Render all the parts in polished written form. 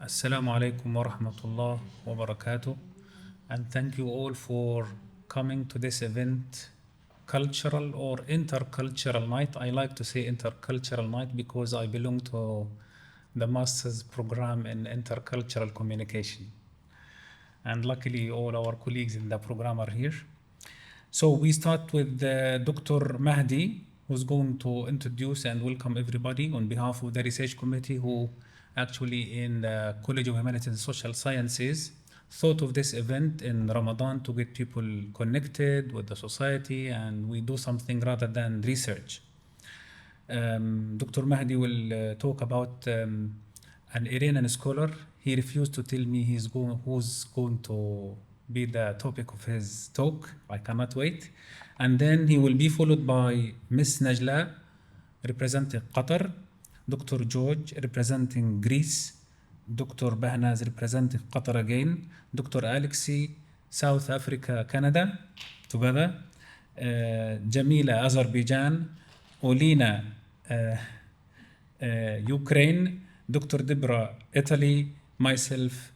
Assalamu alaikum wa rahmatullah wa barakatuh. And thank you all for coming to this event, cultural or intercultural night. I like to say intercultural night because I belong to the master's program in intercultural communication. And luckily, all our colleagues in the program are here. So we start with Dr. Mahdi, who's going to introduce and welcome everybody on behalf of the research committee who actually in the College of Humanities and Social Sciences thought of this event in Ramadan to get people connected with the society, and we do something rather than research. Dr. Mahdi will talk about an Iranian scholar. He refused to tell me who's going to be the topic of his talk. I cannot wait. And then he will be followed by Miss Najla, representing Qatar, Dr. George, representing Greece, Dr. Bahnaz, representing Qatar again, Dr. Alexei, South Africa, Canada, together, Jamila, Azerbaijan, Olina, Ukraine, Dr. Debra, Italy, myself,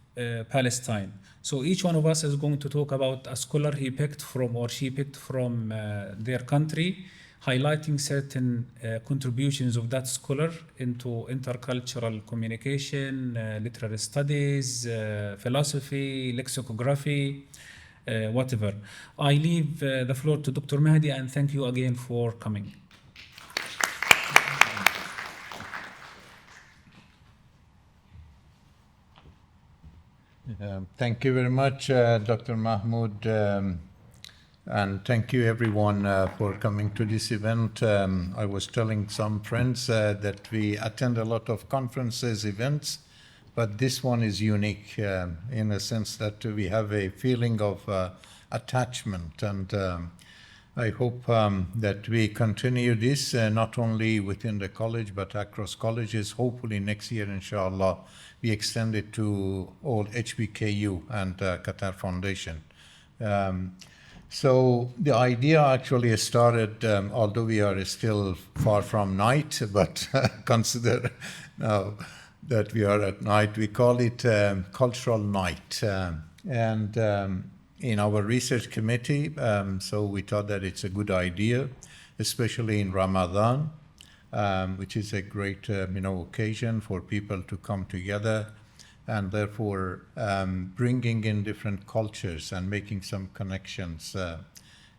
Palestine. So each one of us is going to talk about a scholar he picked from or she picked from their country, highlighting certain contributions of that scholar into intercultural communication, literary studies, philosophy, lexicography, whatever. I leave the floor to Dr. Mahdi, and thank you again for coming. Thank you very much, Dr. Mahmoud, and thank you everyone for coming to this event. I was telling some friends that we attend a lot of conferences, events, but this one is unique in a sense that we have a feeling of attachment, and I hope that we continue this not only within the college but across colleges. Hopefully next year, inshallah, we extend it to all HBKU and Qatar Foundation. So the idea actually started, although we are still far from night, but consider now that we are at night, we call it Cultural Night. In our research committee, so we thought that it's a good idea, especially in Ramadan, which is a great occasion for people to come together, and therefore bringing in different cultures and making some connections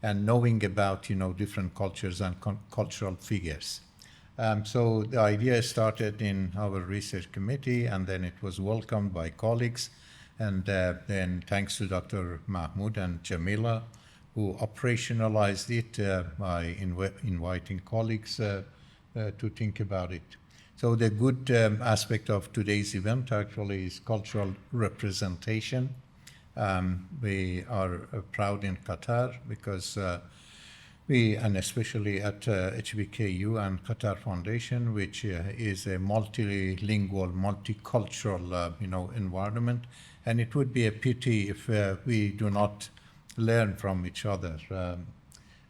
and knowing about different cultures and cultural figures. So the idea started in our research committee, and then it was welcomed by colleagues, and then thanks to Dr. Mahmoud and Jamila, who operationalized it by inviting colleagues to think about it. So the good aspect of today's event actually is cultural representation. We are proud in Qatar because and especially at HBKU and Qatar Foundation, which is a multilingual, multicultural, environment, and it would be a pity if we do not learn from each other.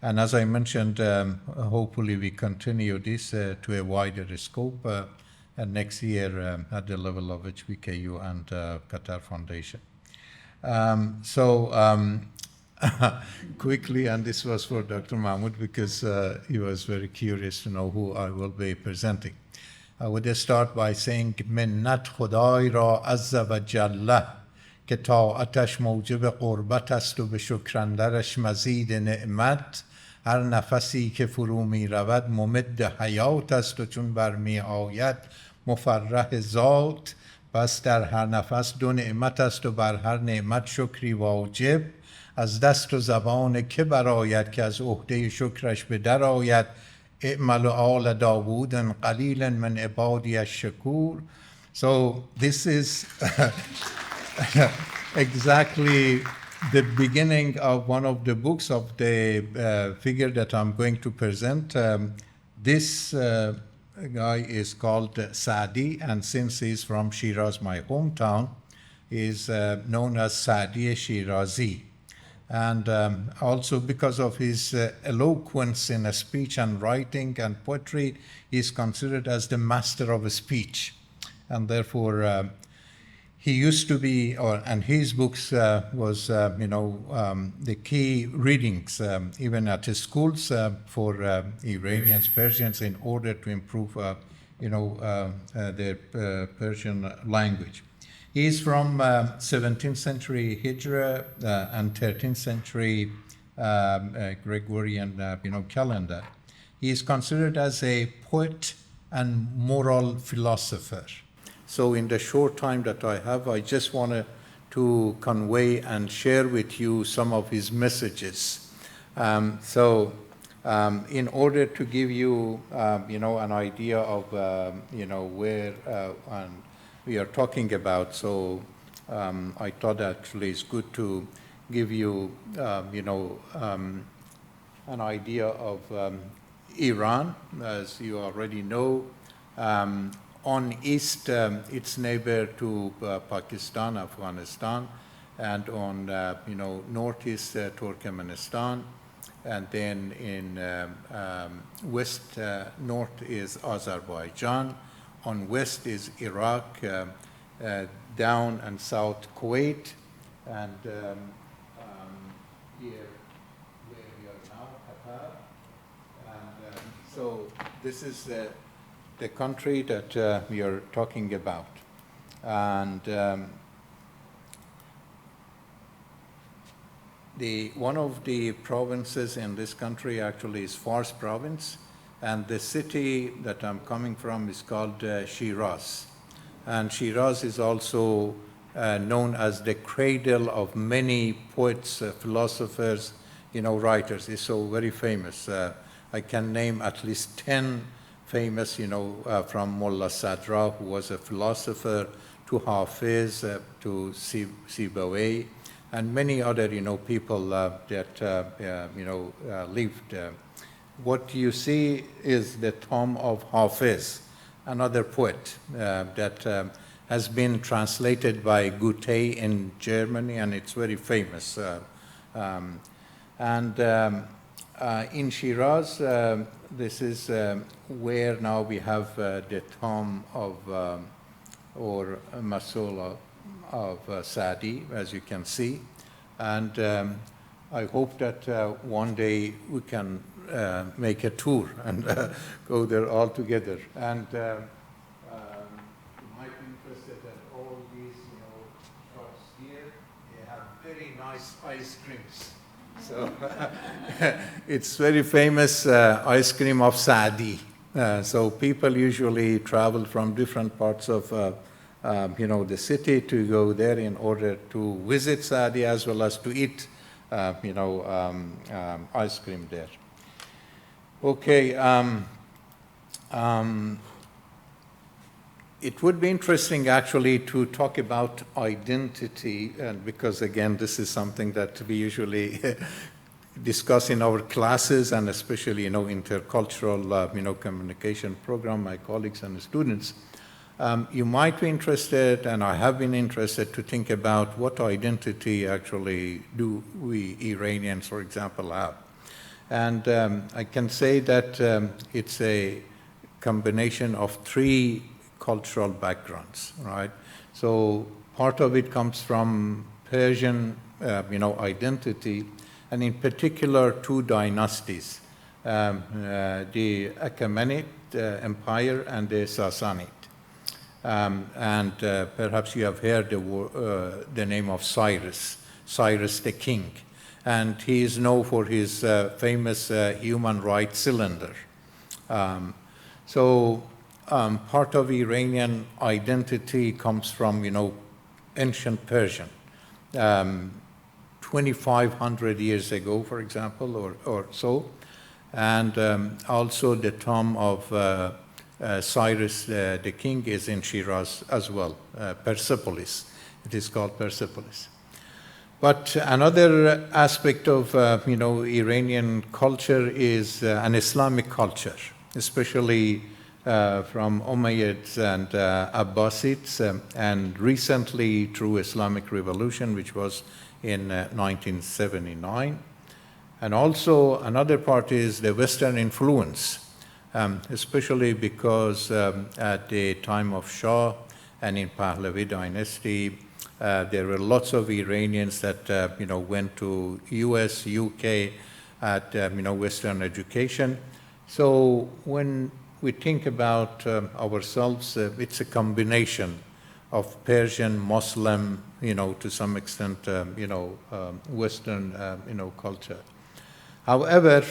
And as I mentioned, hopefully we continue this to a wider scope and next year at the level of HBKU and Qatar Foundation. Quickly, and this was for Dr. Mahmoud because he was very curious to know who I will be presenting. I would start by saying منت خدای را عز و جل که طاعتش موجب قربت است و به شکرندرش مزید نعمت. هر نفسی که فرو می رود ممد حیات است و چون برمی آید مفرح ذات. پس در هر نفس دو نعمت است و بر هر نعمت شکری واجب. از دست و زبان که براید که از عهده شکرش به در آید. اعمل آل داوود قلیلا من عبادی الشکور. So this is exactly the beginning of one of the books of the figure that I'm going to present. This guy is called Saadi, and since he's from Shiraz, my hometown, is known as Saadi Shirazi. And also because of his eloquence in speech and writing and poetry, he's considered as the master of speech. And therefore, he used to be, and his books was, the key readings, even at his schools for Iranians, Persians, in order to improve, their Persian language. He is from 17th century Hijra and 13th century Gregorian, calendar. He is considered as a poet and moral philosopher. So in the short time that I have, I just wanted to convey and share with you some of his messages. In order to give you, an idea of, where we are talking about, so I thought actually it's good to give you, an idea of Iran. As you already know, on east, its neighbor to Pakistan, Afghanistan, and on northeast Turkmenistan, and then in west north is Azerbaijan, on west is Iraq, down and south Kuwait, and here where we are now, Qatar, and so this is the country that we are talking about. And one of the provinces in this country actually is Fars province, and the city that I'm coming from is called Shiraz. And Shiraz is also known as the cradle of many poets, philosophers, writers. It's so very famous. I can name at least 10 famous, from Mullah Sadra, who was a philosopher, to Hafiz, to Sibawayh, and many other, people that, lived. What you see is the tomb of Hafiz, another poet that has been translated by Goethe in Germany, and it's very famous. In Shiraz, this is where now we have the tomb of, or Masula of Sadi, as you can see. And I hope that one day we can make a tour and go there all together. And you might be interested that all these, shops here, they have very nice ice creams. So it's very famous ice cream of Saadi. So people usually travel from different parts of the city to go there in order to visit Saadi as well as to eat ice cream there. Okay. It would be interesting actually to talk about identity, and because again this is something that we usually discuss in our classes, and especially intercultural communication program, my colleagues and students. You might be interested, and I have been interested, to think about what identity actually do we Iranians, for example, have. And I can say that it's a combination of three cultural backgrounds, right? So part of it comes from Persian, identity, and in particular two dynasties, the Achaemenid Empire and the Sassanid. And perhaps you have heard the name of Cyrus the king, and he is known for his famous human rights cylinder. Part of Iranian identity comes from, ancient Persian. 2,500 years ago, for example, or so. And also the tomb of Cyrus the king is in Shiraz as well, Persepolis. It is called Persepolis. But another aspect of, Iranian culture is an Islamic culture, especially from Umayyads and Abbasids, and recently through Islamic Revolution, which was in 1979. And also another part is the Western influence, especially because at the time of Shah and in Pahlavi dynasty. There were lots of Iranians that went to US, UK at Western education. So when we think about ourselves, it's a combination of Persian, Muslim, to some extent, Western, culture. However,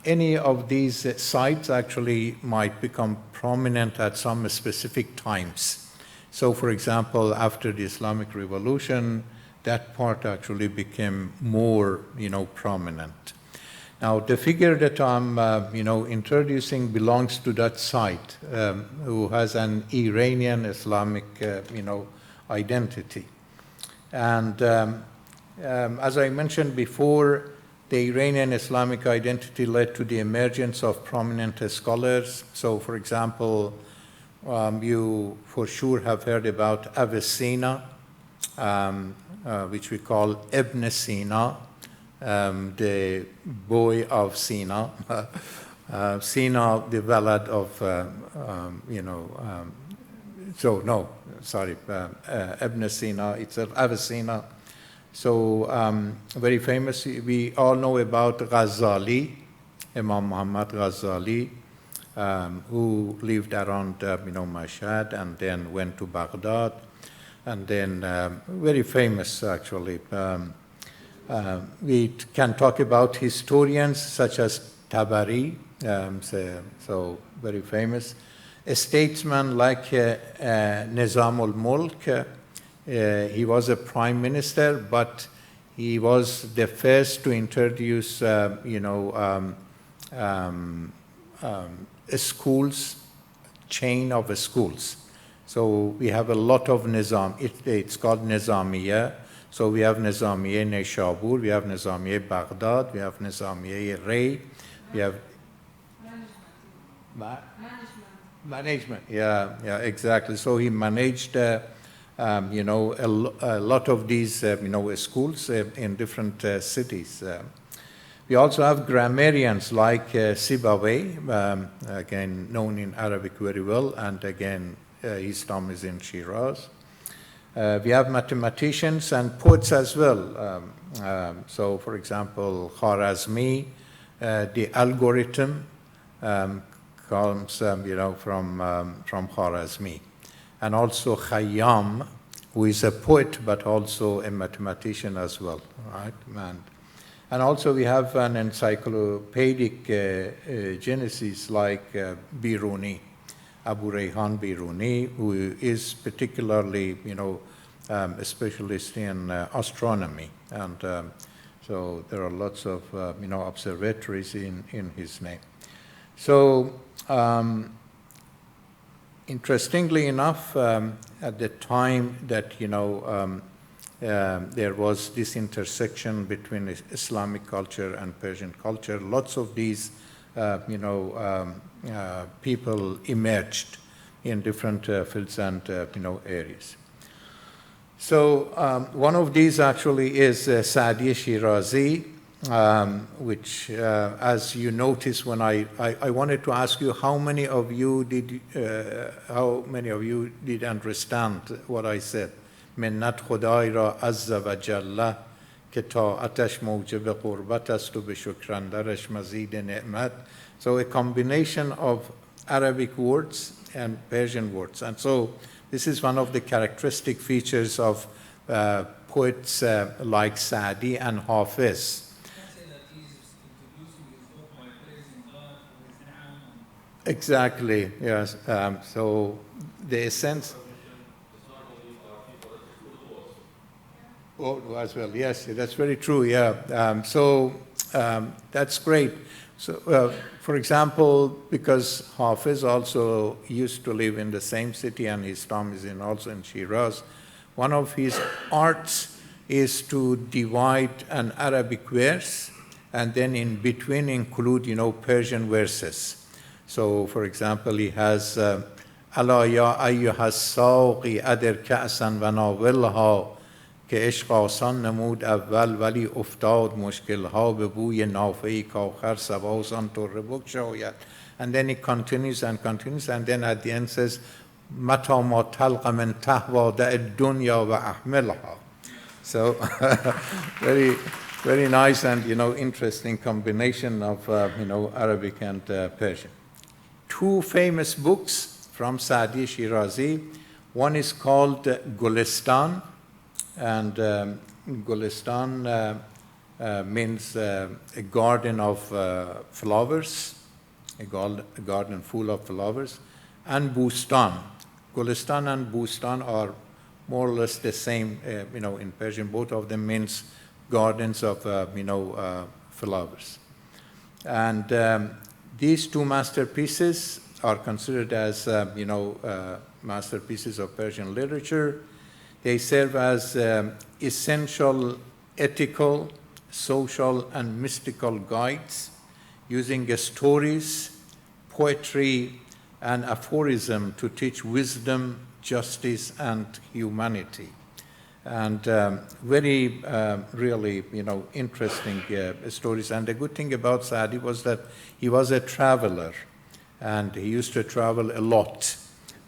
any of these sites actually might become prominent at some specific times. So, for example, after the Islamic Revolution, that part actually became more, prominent. Now, the figure that I'm, introducing belongs to that site, who has an Iranian Islamic, identity. And as I mentioned before, the Iranian Islamic identity led to the emergence of prominent scholars. So, for example, you for sure have heard about Avicenna, which we call Ibn Sina, the boy of Sina. Sina, the Walad of, Ibn Sina itself, Avicenna. So very famous. We all know about Ghazali, Imam Muhammad Ghazali, who lived around Mashhad and then went to Baghdad, and then very famous actually. We can talk about historians such as Tabari, so very famous. A statesman like Nizam al-Mulk, he was a prime minister, but he was the first to introduce, schools, chain of schools. So we have a lot of Nizam. It's called Nizamiya. So we have Nizamiya Neshabur, we have Nizamiya Baghdad, we have Nizamiya Ray, we have management. Yeah, exactly. So he managed, a lot of these, schools in different cities. We also have grammarians like Sibawayh, again known in Arabic very well, and again his tomb is in Shiraz. We have mathematicians and poets as well. So, for example, Khwarazmi, the algorithm comes, from Khwarazmi, and also Khayyam, who is a poet but also a mathematician as well, right? And also we have an encyclopedic genesis like Biruni, Abu Rayhan Biruni, who is particularly, a specialist in astronomy. And so there are lots of, observatories in his name. So interestingly enough, at the time that, there was this intersection between Islamic culture and Persian culture, lots of these people emerged in different fields and areas. So one of these actually is Saadi Shirazi, which, as you notice, when I wanted to ask you how many of you did understand what I said. منت خدای را عز و جل که طاعتش موجب قربت است و به شکرندرش مزید نعمت. So a combination of Arabic words and Persian words. And so this is one of the characteristic features of poets like Saadi and Hafiz. Exactly, yes. So the essence... Oh, as well, yes, that's very true, yeah. So that's great. So, for example, because Hafiz also used to live in the same city and his tomb is also in Shiraz, one of his arts is to divide an Arabic verse and then in between include, Persian verses. So, for example, he has ألا يا أيها الساقي أدر كأسا وناولها که عشق آسان نمود اول ولی افتاد مشکلها به بوی نافه‌ای که آخر سباسان طره بگشاید. And then it continues and continues, and then at the end says متى ما تلق من تهوى دع الدنيا وأحملها. So very, very nice and interesting combination of Arabic and Persian. Two famous books from Saadi Shirazi. One is called Gulistan, and Gulistan means a garden of flowers, a garden full of flowers, and Bustan. Gulistan and Bustan are more or less the same, in Persian. Both of them means gardens of, flowers. And these two masterpieces are considered as, masterpieces of Persian literature. They serve as essential ethical, social, and mystical guides using stories, poetry, and aphorism to teach wisdom, justice, and humanity. And very, really, interesting stories. And the good thing about Saadi was that he was a traveler, and he used to travel a lot.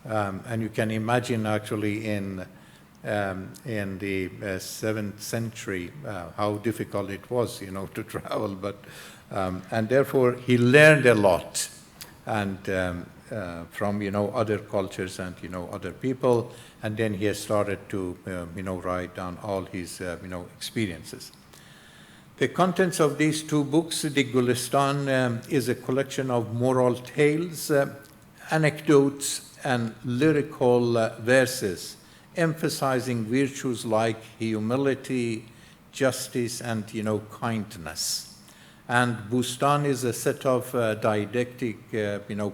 And you can imagine, actually, in the 7th century, how difficult it was, to travel. But and therefore, he learned a lot, and from other cultures and other people, and then he has started to write down all his experiences. The contents of these two books, the Gulistan is a collection of moral tales, anecdotes, and lyrical verses, emphasizing virtues like humility, justice, and kindness. And Bustan is a set of didactic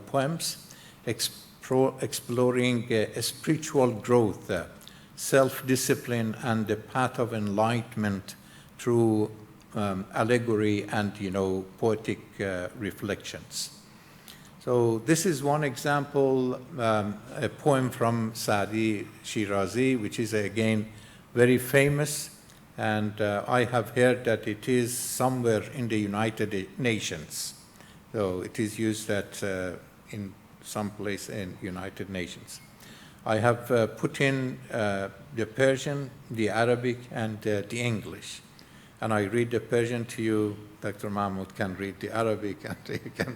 poems exploring spiritual growth, self-discipline, and the path of enlightenment through allegory and poetic reflections. So this is one example, a poem from Saadi Shirazi, which is again very famous, and I have heard that it is somewhere in the United Nations. So it is used in some place in United Nations. I have put in the Persian, the Arabic, and the English. And I read the Persian to you. Dr. Mahmoud can read the Arabic, and you can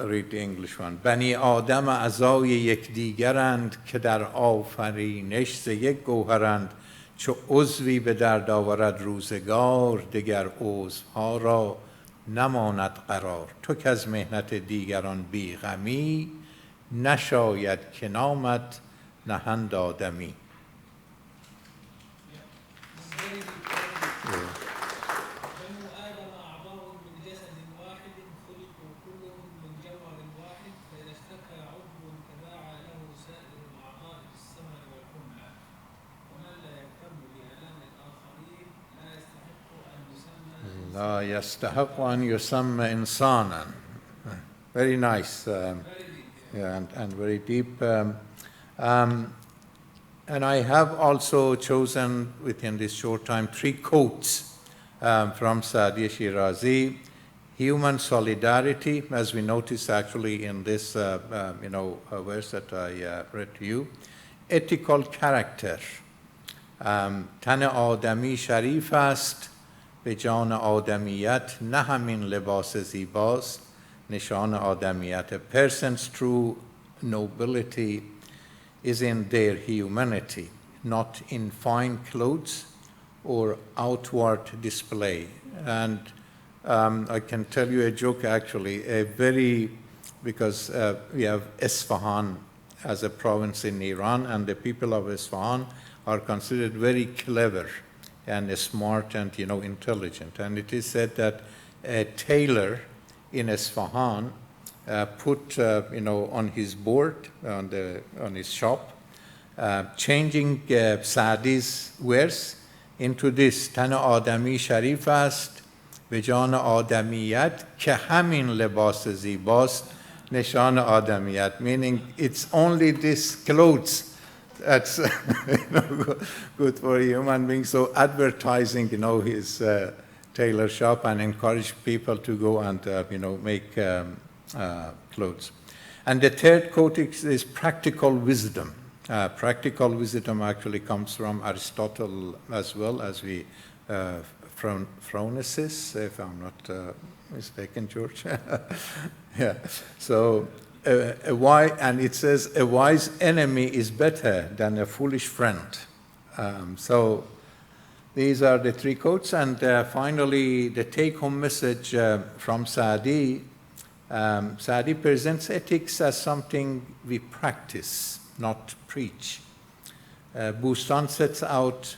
read the English one. بنی آدم اعضای یکدیگرند که در آفرینش ز یک گوهرند چو عضوی به درد آورد روزگار دگر عضوها را نماند قرار تو که از مهنت دیگران بی غمی نشاید که نامد نهند آدمی. لا يستحق أن يسمى إنسانا. Very nice, and very deep. And I have also chosen within this short time 3 quotes from Saadi Shirazi. Human solidarity, as we noticed actually in this verse that I read to you. Ethical character. تن آدمی شریف است به جان آدمیت نه همین لباس زیباست نشان آدمیت. A person's true nobility is in their humanity, not in fine clothes or outward display. And I can tell you a joke actually, because we have Isfahan as a province in Iran, and the people of Isfahan are considered very clever and smart and intelligent. And it is said that a tailor in Isfahan put on his board on his shop, changing Saadi's verse into this: تن آدمی شریف است به جان آدمیت که همین لباس زیباست نشان آدمیت. Meaning it's only this clothes that's good for a human being. So advertising, his tailor shop and encourage people to go and make clothes. And the third quote is practical wisdom. Practical wisdom actually comes from Aristotle as well as Phronesis, if I'm not mistaken, George. Yeah. So, and it says, a wise enemy is better than a foolish friend. So these are the three quotes. And finally, the take-home message from Saadi. Saadi presents ethics as something we practice, not preach. Bustan sets out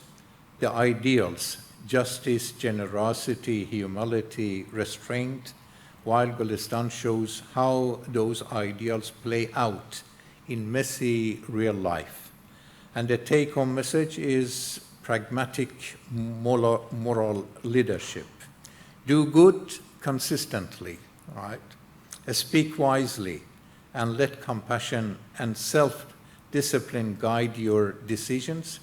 the ideals: justice, generosity, humility, restraint, while Gulistan shows how those ideals play out in messy real life. And the take-home message is pragmatic moral leadership. Do good consistently, right? Speak wisely, and let compassion and self-discipline guide your decisions,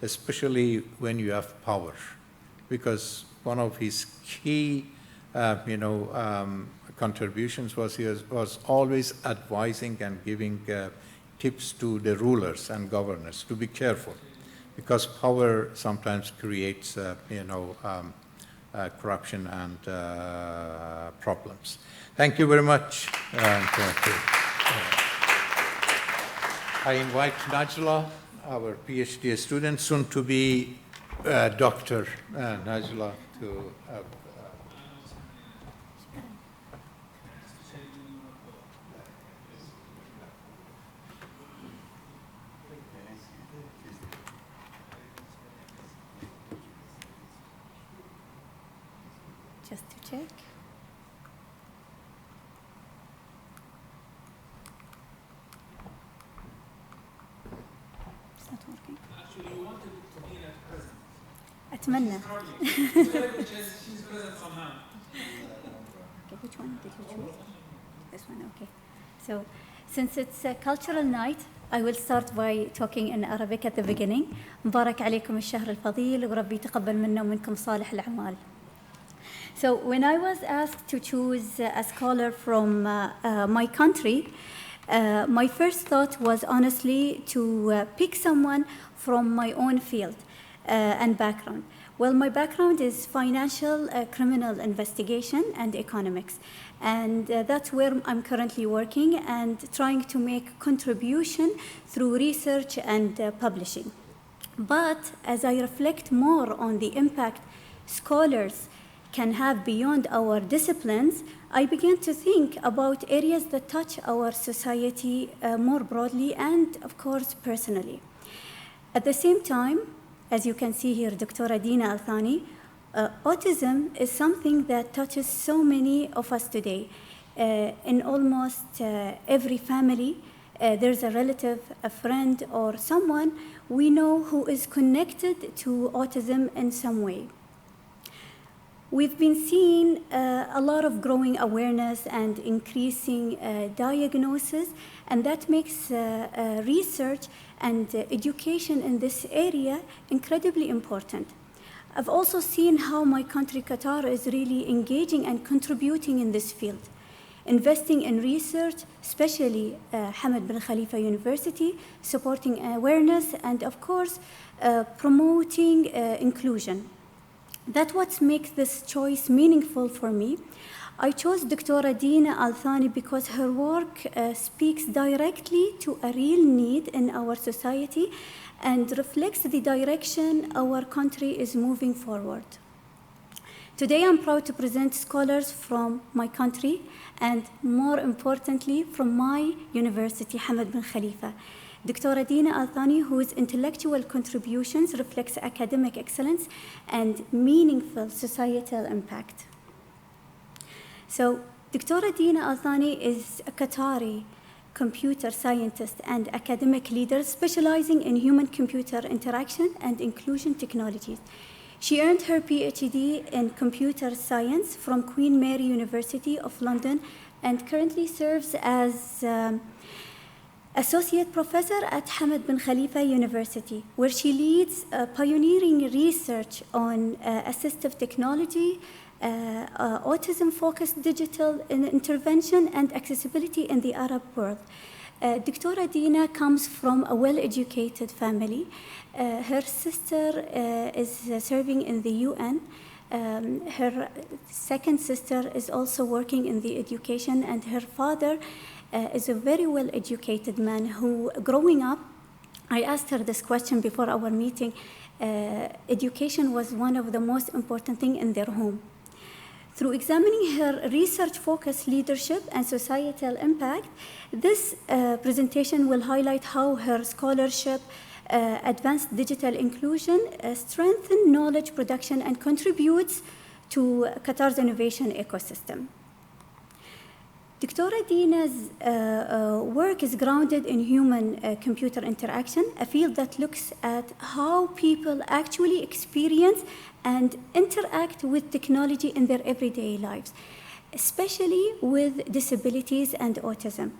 especially when you have power. Because one of his key, contributions was he was always advising and giving tips to the rulers and governors to be careful, because power sometimes creates, corruption and problems. Thank you very much. I invite Najla, our PhD student, soon to be Dr. Najla, to just to check. It's not working. Actually, you wanted it to be at present. أتمنى. She's present somehow. Okay, which one did you choose? This one, okay. So, since it's a cultural night, I will start by talking in Arabic at the beginning. مبارك عليكم الشهر الفضيل وربي تقبل منا ومنكم صالح الأعمال. So when I was asked to choose a scholar from my country, my first thought was honestly to pick someone from my own field and background. Well, my background is financial criminal investigation and economics. And that's where I'm currently working and trying to make contribution through research and publishing. But as I reflect more on the impact scholars can have beyond our disciplines, I began to think about areas that touch our society more broadly and, of course, personally. At the same time, as you can see here, Dr. Dina Al-Thani, autism is something that touches so many of us today. In almost every family, there's a relative, a friend, or someone we know who is connected to autism in some way. We've been seeing a lot of growing awareness and increasing diagnosis, and that makes research and education in this area incredibly important. I've also seen how my country, Qatar, is really engaging and contributing in this field, investing in research, especially Hamad Bin Khalifa University, supporting awareness, and of course, promoting inclusion. That's what makes this choice meaningful for me. I chose Dr. Dina Al-Thani because her work speaks directly to a real need in our society and reflects the direction our country is moving forward. Today, I'm proud to present scholars from my country and, more importantly, from my university, Hamad Bin Khalifa. Dr. Dina Al-Thani, whose intellectual contributions reflects academic excellence and meaningful societal impact. So, Dr. Dina Al-Thani is a Qatari computer scientist and academic leader specializing in human-computer interaction and inclusion technologies. She earned her PhD in computer science from Queen Mary University of London and currently serves as Associate Professor at Hamad Bin Khalifa University, where she leads pioneering research on assistive technology autism-focused digital intervention and accessibility in the Arab world. Dr. Dina comes from a well-educated family. Her sister is serving in the UN. Her second sister is also working in the education, and her father is a very well-educated man who, growing up, I asked her this question before our meeting. Education was one of the most important things in their home. Through examining her research-focused leadership and societal impact, this presentation will highlight how her scholarship advanced digital inclusion, strengthen knowledge production, and contributes to Qatar's innovation ecosystem. Dr. Dina's work is grounded in human-computer interaction, a field that looks at how people actually experience and interact with technology in their everyday lives, especially with disabilities and autism.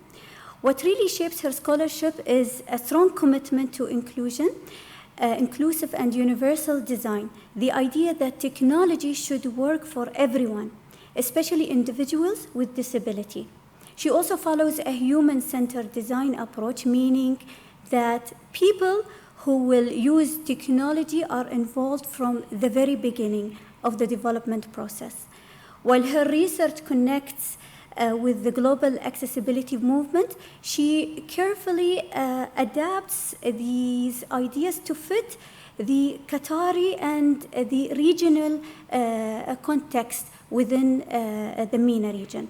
What really shapes her scholarship is a strong commitment to inclusion, inclusive and universal design, the idea that technology should work for everyone, especially individuals with disability. She also follows a human-centered design approach, meaning that people who will use technology are involved from the very beginning of the development process. While her research connects with the global accessibility movement, she carefully adapts these ideas to fit the Qatari and the regional context within the MENA region.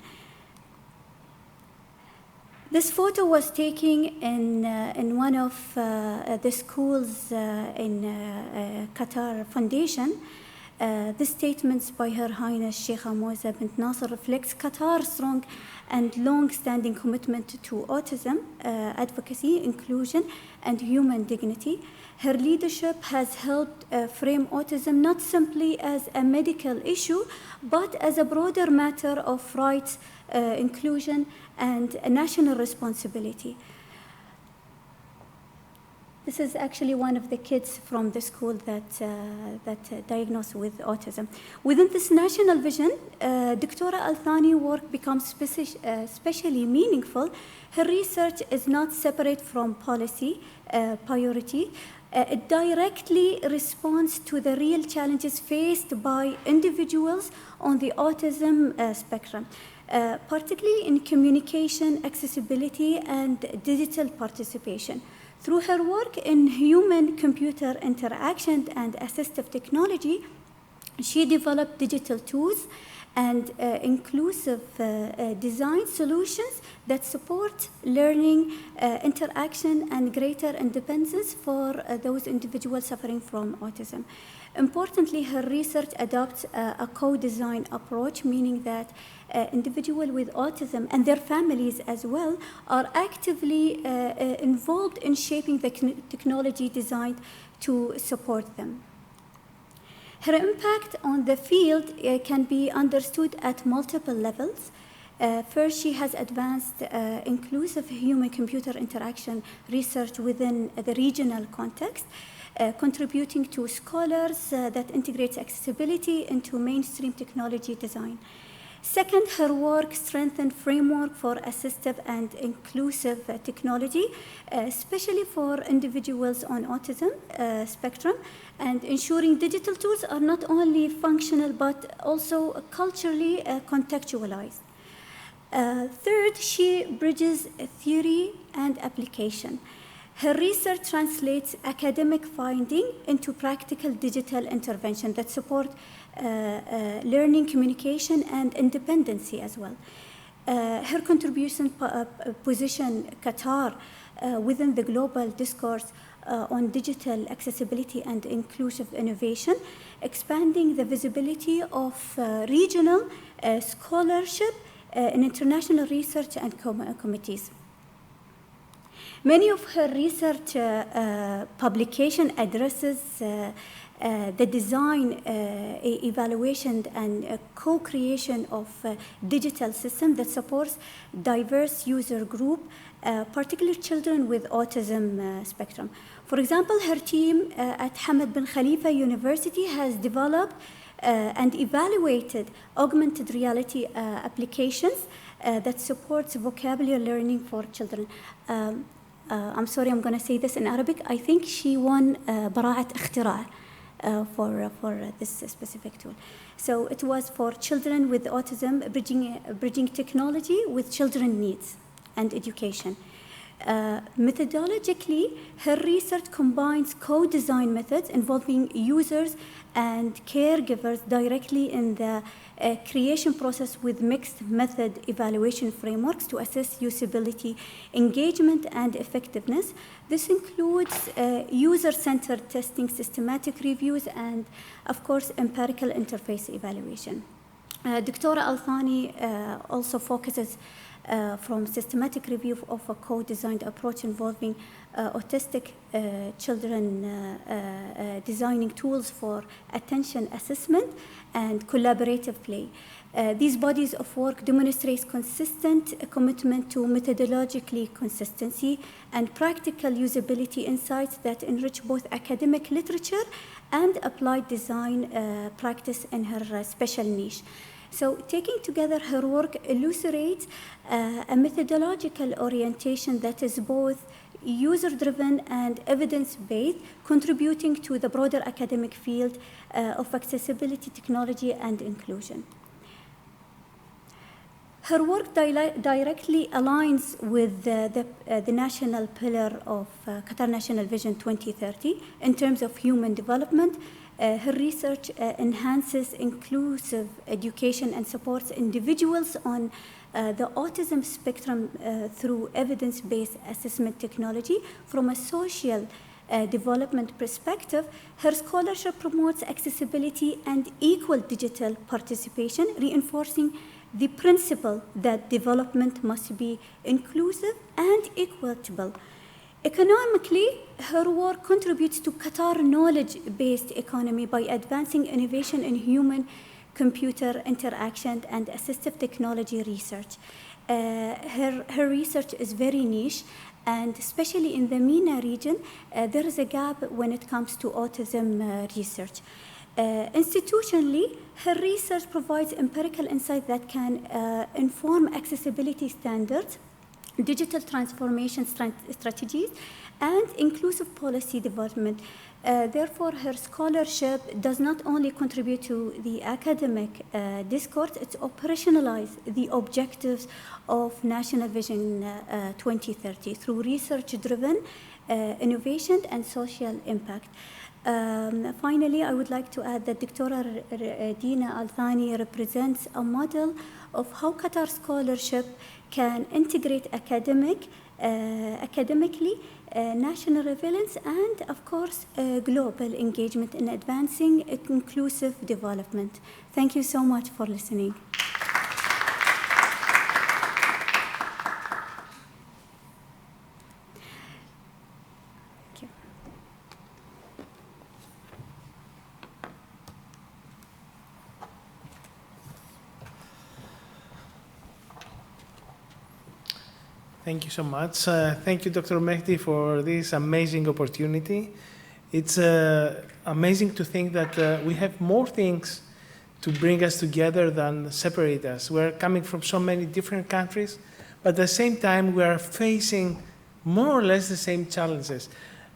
This photo was taken in one of the schools in Qatar Foundation. The statements by Her Highness Sheikha Moza bint Nasser reflects Qatar's strong and long-standing commitment to autism, advocacy, inclusion, and human dignity. Her leadership has helped frame autism not simply as a medical issue, but as a broader matter of rights, inclusion, and a national responsibility. This is actually one of the kids from the school that diagnosed with autism. Within this national vision, Dr. Al-Thani work becomes especially meaningful. Her research is not separate from policy priority. It directly responds to the real challenges faced by individuals on the autism spectrum, particularly in communication, accessibility, and digital participation. Through her work in human-computer interaction and assistive technology, she developed digital tools and inclusive design solutions that support learning, interaction, and greater independence for those individuals suffering from autism. Importantly, her research adopts a co-design approach, meaning that individuals with autism and their families as well are actively involved in shaping the technology designed to support them. Her impact on the field can be understood at multiple levels. First, she has advanced inclusive human-computer interaction research within the regional context, contributing to scholars that integrates accessibility into mainstream technology design. Second, her work strengthened framework for assistive and inclusive technology, especially for individuals on autism spectrum, and ensuring digital tools are not only functional but also culturally contextualized. Third, she bridges theory and application. Her research translates academic finding into practical digital intervention that support learning, communication, and independency as well. Her contribution position Qatar within the global discourse on digital accessibility and inclusive innovation, expanding the visibility of regional scholarship in international research and committees. Many of her research publication addresses the design, evaluation, and co-creation of digital system that supports diverse user group, particularly children with autism spectrum. For example, her team at Hamad Bin Khalifa University has developed and evaluated augmented reality applications that supports vocabulary learning for children. I'm sorry, I'm going to say this in Arabic. I think she won براعة اختراع for this specific tool. So it was for children with autism, bridging technology with children needs and education. Methodologically, her research combines co-design methods involving users and caregivers directly in the creation process with mixed method evaluation frameworks to assess usability, engagement, and effectiveness. This includes user-centered testing, systematic reviews, and, of course, empirical interface evaluation. Dr. Al-Thani also focuses from systematic review of a co-designed approach involving autistic children designing tools for attention assessment and collaborative play. These bodies of work demonstrate consistent commitment to methodologically consistency and practical usability insights that enrich both academic literature and applied design practice in her special niche. So taking together her work elucidates a methodological orientation that is both user-driven and evidence-based, contributing to the broader academic field of accessibility, technology, and inclusion. Her work directly aligns with the national pillar of Qatar National Vision 2030 in terms of human development. Her research enhances inclusive education and supports individuals on the autism spectrum through evidence-based assessment technology. From a social development perspective, her scholarship promotes accessibility and equal digital participation, reinforcing the principle that development must be inclusive and equitable. Economically, her work contributes to Qatar's knowledge-based economy by advancing innovation in human-computer interaction and assistive technology research. Her research is very niche, and especially in the MENA region, there is a gap when it comes to autism research. Institutionally, her research provides empirical insight that can inform accessibility standards, digital transformation strategies, and inclusive policy development. Therefore, her scholarship does not only contribute to the academic discourse, it operationalizes the objectives of National Vision 2030 through research-driven innovation and social impact. Finally, I would like to add that Dr. Dina Al-Thani represents a model of how Qatar scholarship can integrate academically, national relevance, and of course, global engagement in advancing inclusive development. Thank you so much for listening. Thank you so much. Thank you, Dr. Mehdi, for this amazing opportunity. It's amazing to think that we have more things to bring us together than separate us. We're coming from so many different countries, but at the same time, we are facing more or less the same challenges.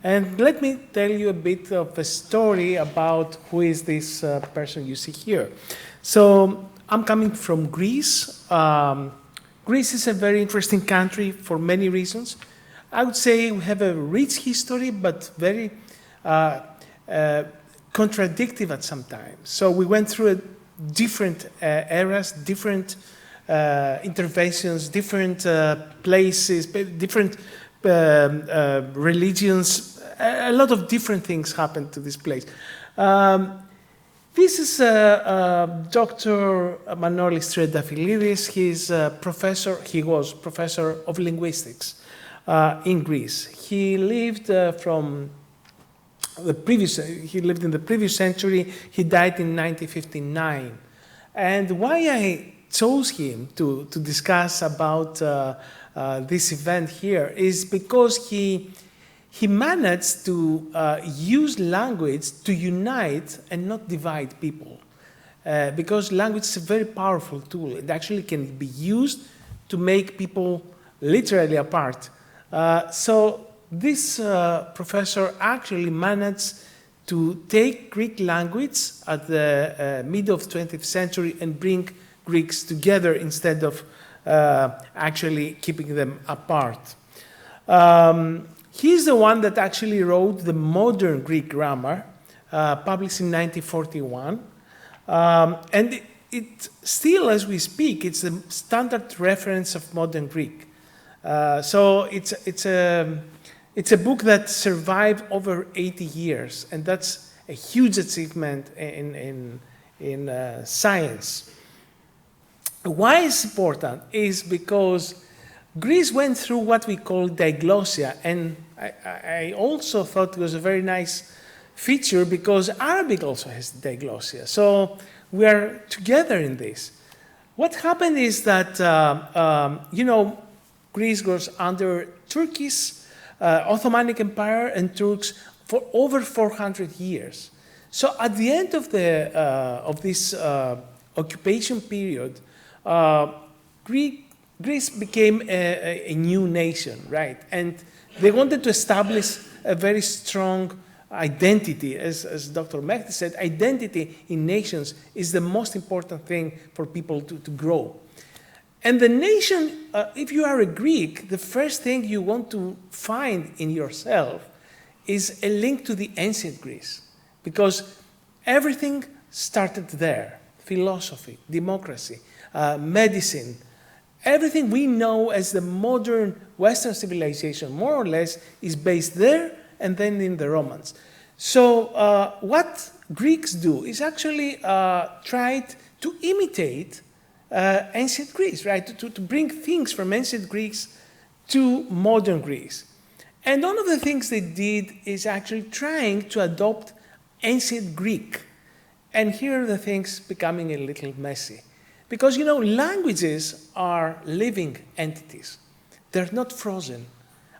And let me tell you a bit of a story about who is this person you see here. So I'm coming from Greece. Greece is a very interesting country for many reasons. I would say we have a rich history, but very contradictory at some times. So we went through different eras, different interventions, different places, different religions. A lot of different things happened to this place. This is Dr. Manolis Triantafylidis. He's professor. He was professor of linguistics in Greece. He lived from the previous. He lived in the previous century. He died in 1959. And why I chose him to discuss about this event here is because he managed to use language to unite and not divide people. because language is a very powerful tool. It actually can be used to make people literally apart. So this professor actually managed to take Greek language at the mid of 20th century and bring Greeks together instead of actually keeping them apart. He's the one that actually wrote the modern Greek grammar, published in 1941. And it still, as we speak, it's the standard reference of modern Greek. So it's a book that survived over 80 years, and that's a huge achievement in science. Why it's important is because Greece went through what we call diglossia, and I also thought it was a very nice feature because Arabic also has diglossia. So we are together in this. What happened is that, Greece was under Turkish, Ottoman Empire and Turks for over 400 years. So at the end of this occupation period, Greece became a new nation, right? And they wanted to establish a very strong identity. As Dr. Mehdi said, identity in nations is the most important thing for people to grow. And the nation, if you are a Greek, the first thing you want to find in yourself is a link to the ancient Greece, because everything started there. Philosophy, democracy, medicine, everything we know as the modern Western civilization, more or less, is based there and then in the Romans. So what Greeks do is actually try to imitate ancient Greece, right? To bring things from ancient Greece to modern Greece. And one of the things they did is actually trying to adopt ancient Greek. And here are the things becoming a little messy. Because, languages are living entities. They're not frozen,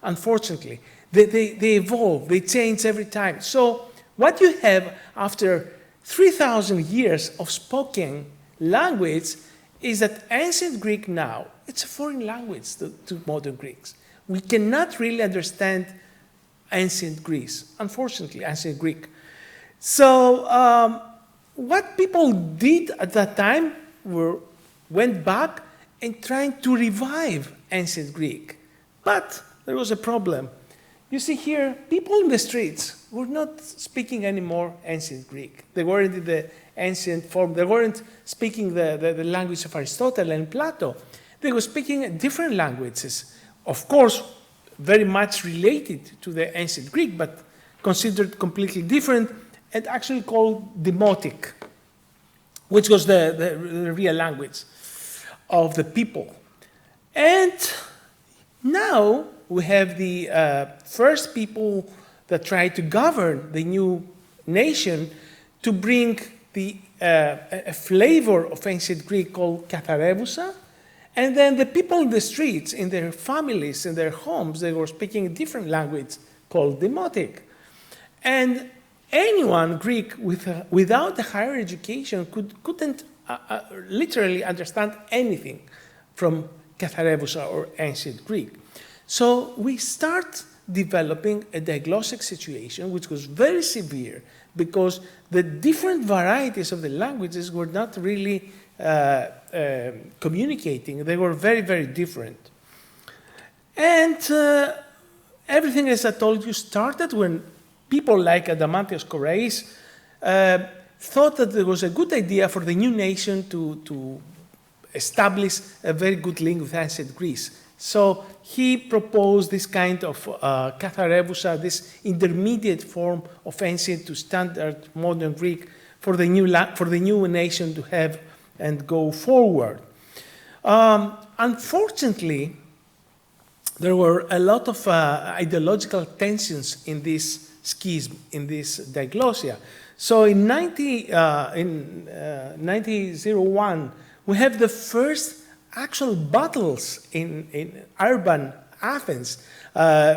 unfortunately. They evolve, they change every time. So what you have after 3,000 years of spoken language is that ancient Greek now, it's a foreign language to modern Greeks. We cannot really understand ancient Greece, unfortunately, ancient Greek. So what people did at that time went back and trying to revive ancient Greek. But there was a problem. You see here, people in the streets were not speaking anymore ancient Greek. They weren't in the ancient form. They weren't speaking the language of Aristotle and Plato. They were speaking different languages. Of course, very much related to the ancient Greek, but considered completely different and actually called Demotic, which was the real language of the people. And now we have the first people that try to govern the new nation to bring a flavor of ancient Greek called katharevousa. And then the people in the streets, in their families, in their homes, they were speaking a different language called Demotic. And anyone Greek without a higher education couldn't literally understand anything from katharevousa or ancient Greek. So we start developing a diglossic situation, which was very severe because the different varieties of the languages were not really communicating. They were very, very different. And everything, as I told you, started when people like Adamantios Korais thought that there was a good idea for the new nation to establish a very good link with ancient Greece. So he proposed this kind of katharevousa, this intermediate form of ancient to standard modern Greek for the new nation to have and go forward. Unfortunately, there were a lot of ideological tensions in this schism, in this diglossia. So in 1901, we have the first actual battles in urban Athens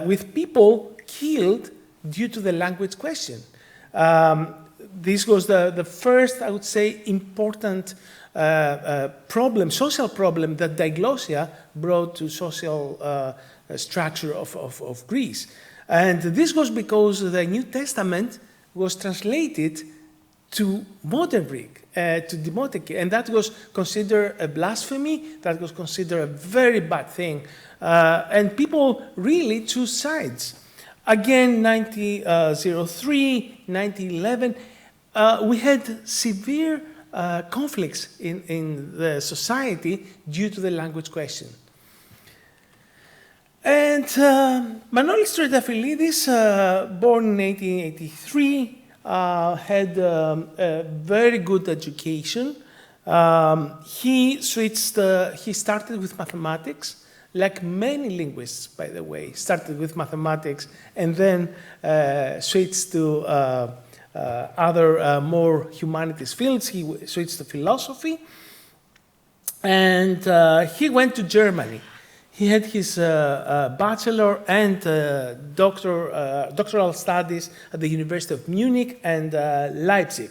with people killed due to the language question. this was the first, I would say, important problem, social problem that diglossia brought to social structure of Greece. And this was because the New Testament was translated to modern Greek, to Demotic, and that was considered a blasphemy, that was considered a very bad thing. And people really choose sides. Again, 1903, 1911, we had severe conflicts in the society due to the language question. And Manolis Trentafylidis, born in 1883, had a very good education. He started with mathematics, like many linguists, by the way, started with mathematics and then switched to other more humanities fields. He switched to philosophy, and he went to Germany. He had his bachelor and doctoral studies at the University of Munich and Leipzig.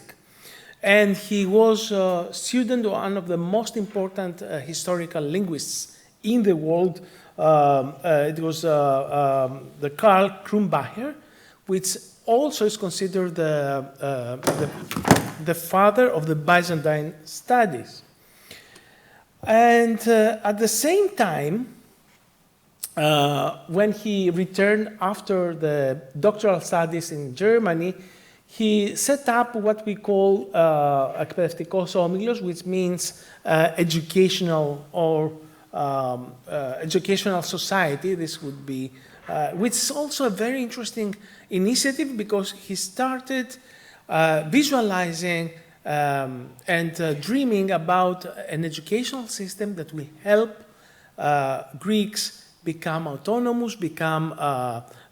And he was a student of one of the most important historical linguists in the world. It was the Karl Krumbacher, which also is considered the father of the Byzantine studies. And at the same time, when he returned after the doctoral studies in Germany, he set up what we call εκπαιδευτικός όμιλος, which means educational or educational society. This would be, which is also a very interesting initiative because he started visualizing and dreaming about an educational system that will help Greeks become autonomous, become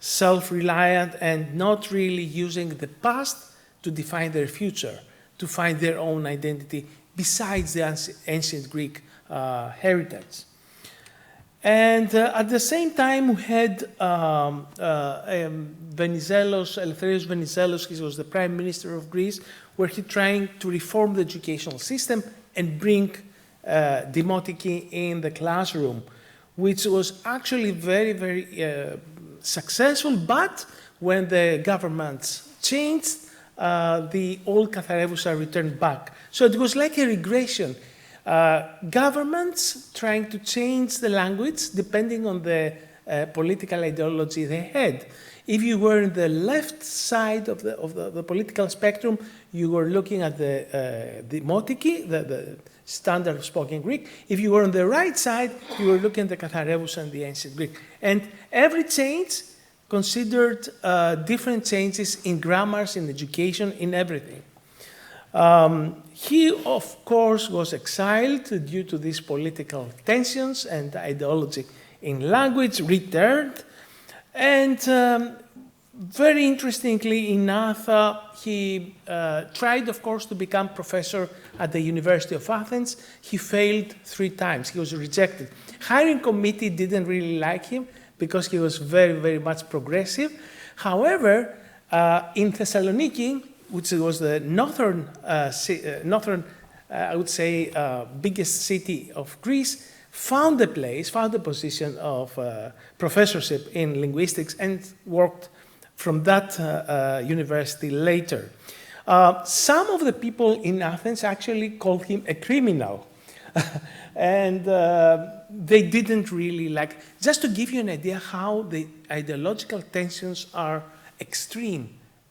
self-reliant, and not really using the past to define their future, to find their own identity besides the ancient Greek heritage. And at the same time, we had Venizelos, Eleftherios Venizelos, he was the Prime Minister of Greece, where he trying to reform the educational system and bring demotiki in the classroom, which was actually very, very successful, but when the governments changed, the old Katharevousa returned back. So it was like a regression. Governments trying to change the language depending on the political ideology they had. If you were in the left side of the political spectrum, you were looking at the demotiki, the standard spoken Greek. If you were on the right side, you were looking at the Katharevousa and the ancient Greek. And every change considered different changes in grammars, in education, in everything. He, of course, was exiled due to these political tensions and ideology in language, returned, and very interestingly enough, he tried, of course, to become professor at the University of Athens. He failed 3 times. He was rejected. Hiring committee didn't really like him because he was very, very much progressive. However, in Thessaloniki, which was the northern, I would say, biggest city of Greece, found a place, found a position of professorship in linguistics and worked from that university later. Some of the people in Athens actually called him a criminal. And they didn't really like, just to give you an idea how the ideological tensions are extreme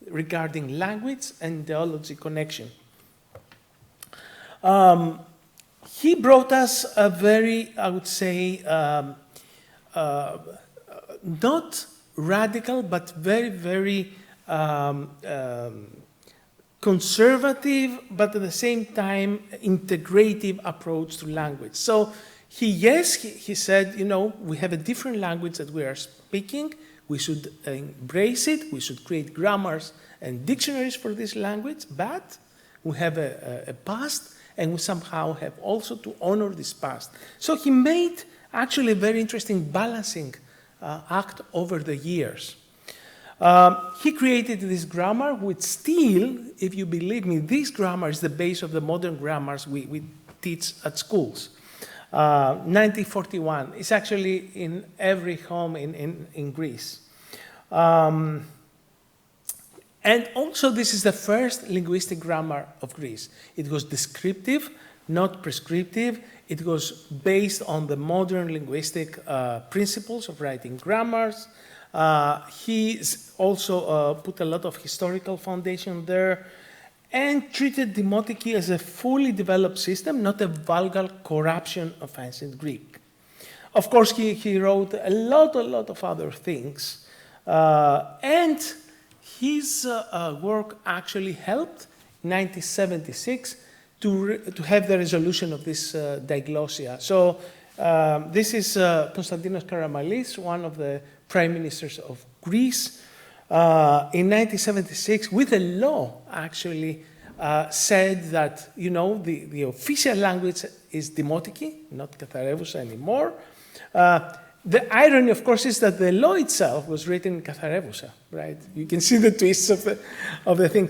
regarding language and ideology connection. He brought us a very, I would say, not radical, but very, very conservative, but at the same time, integrative approach to language. So he said, you know, we have a different language that we are speaking. We should embrace it. We should create grammars and dictionaries for this language, but we have a past, and we somehow have also to honor this past. So he made actually a very interesting balancing act over the years. He created this grammar, which still, if you believe me, this grammar is the base of the modern grammars we teach at schools. 1941. It's actually in every home in Greece. And also, this is the first linguistic grammar of Greece. It was descriptive, not prescriptive. It was based on the modern linguistic principles of writing grammars. He's also put a lot of historical foundation there and treated Demotiki as a fully developed system, not a vulgar corruption of ancient Greek. Of course, he wrote a lot of other things. And his work actually helped in 1976 to have the resolution of this diglossia. So this is Konstantinos Karamanlis, one of the prime ministers of Greece. In 1976, with a law, actually said that, you know, the official language is Demotiki, not Katharevousa anymore. The irony, of course, is that the law itself was written in Katharevousa, right? You can see the twists of the thing.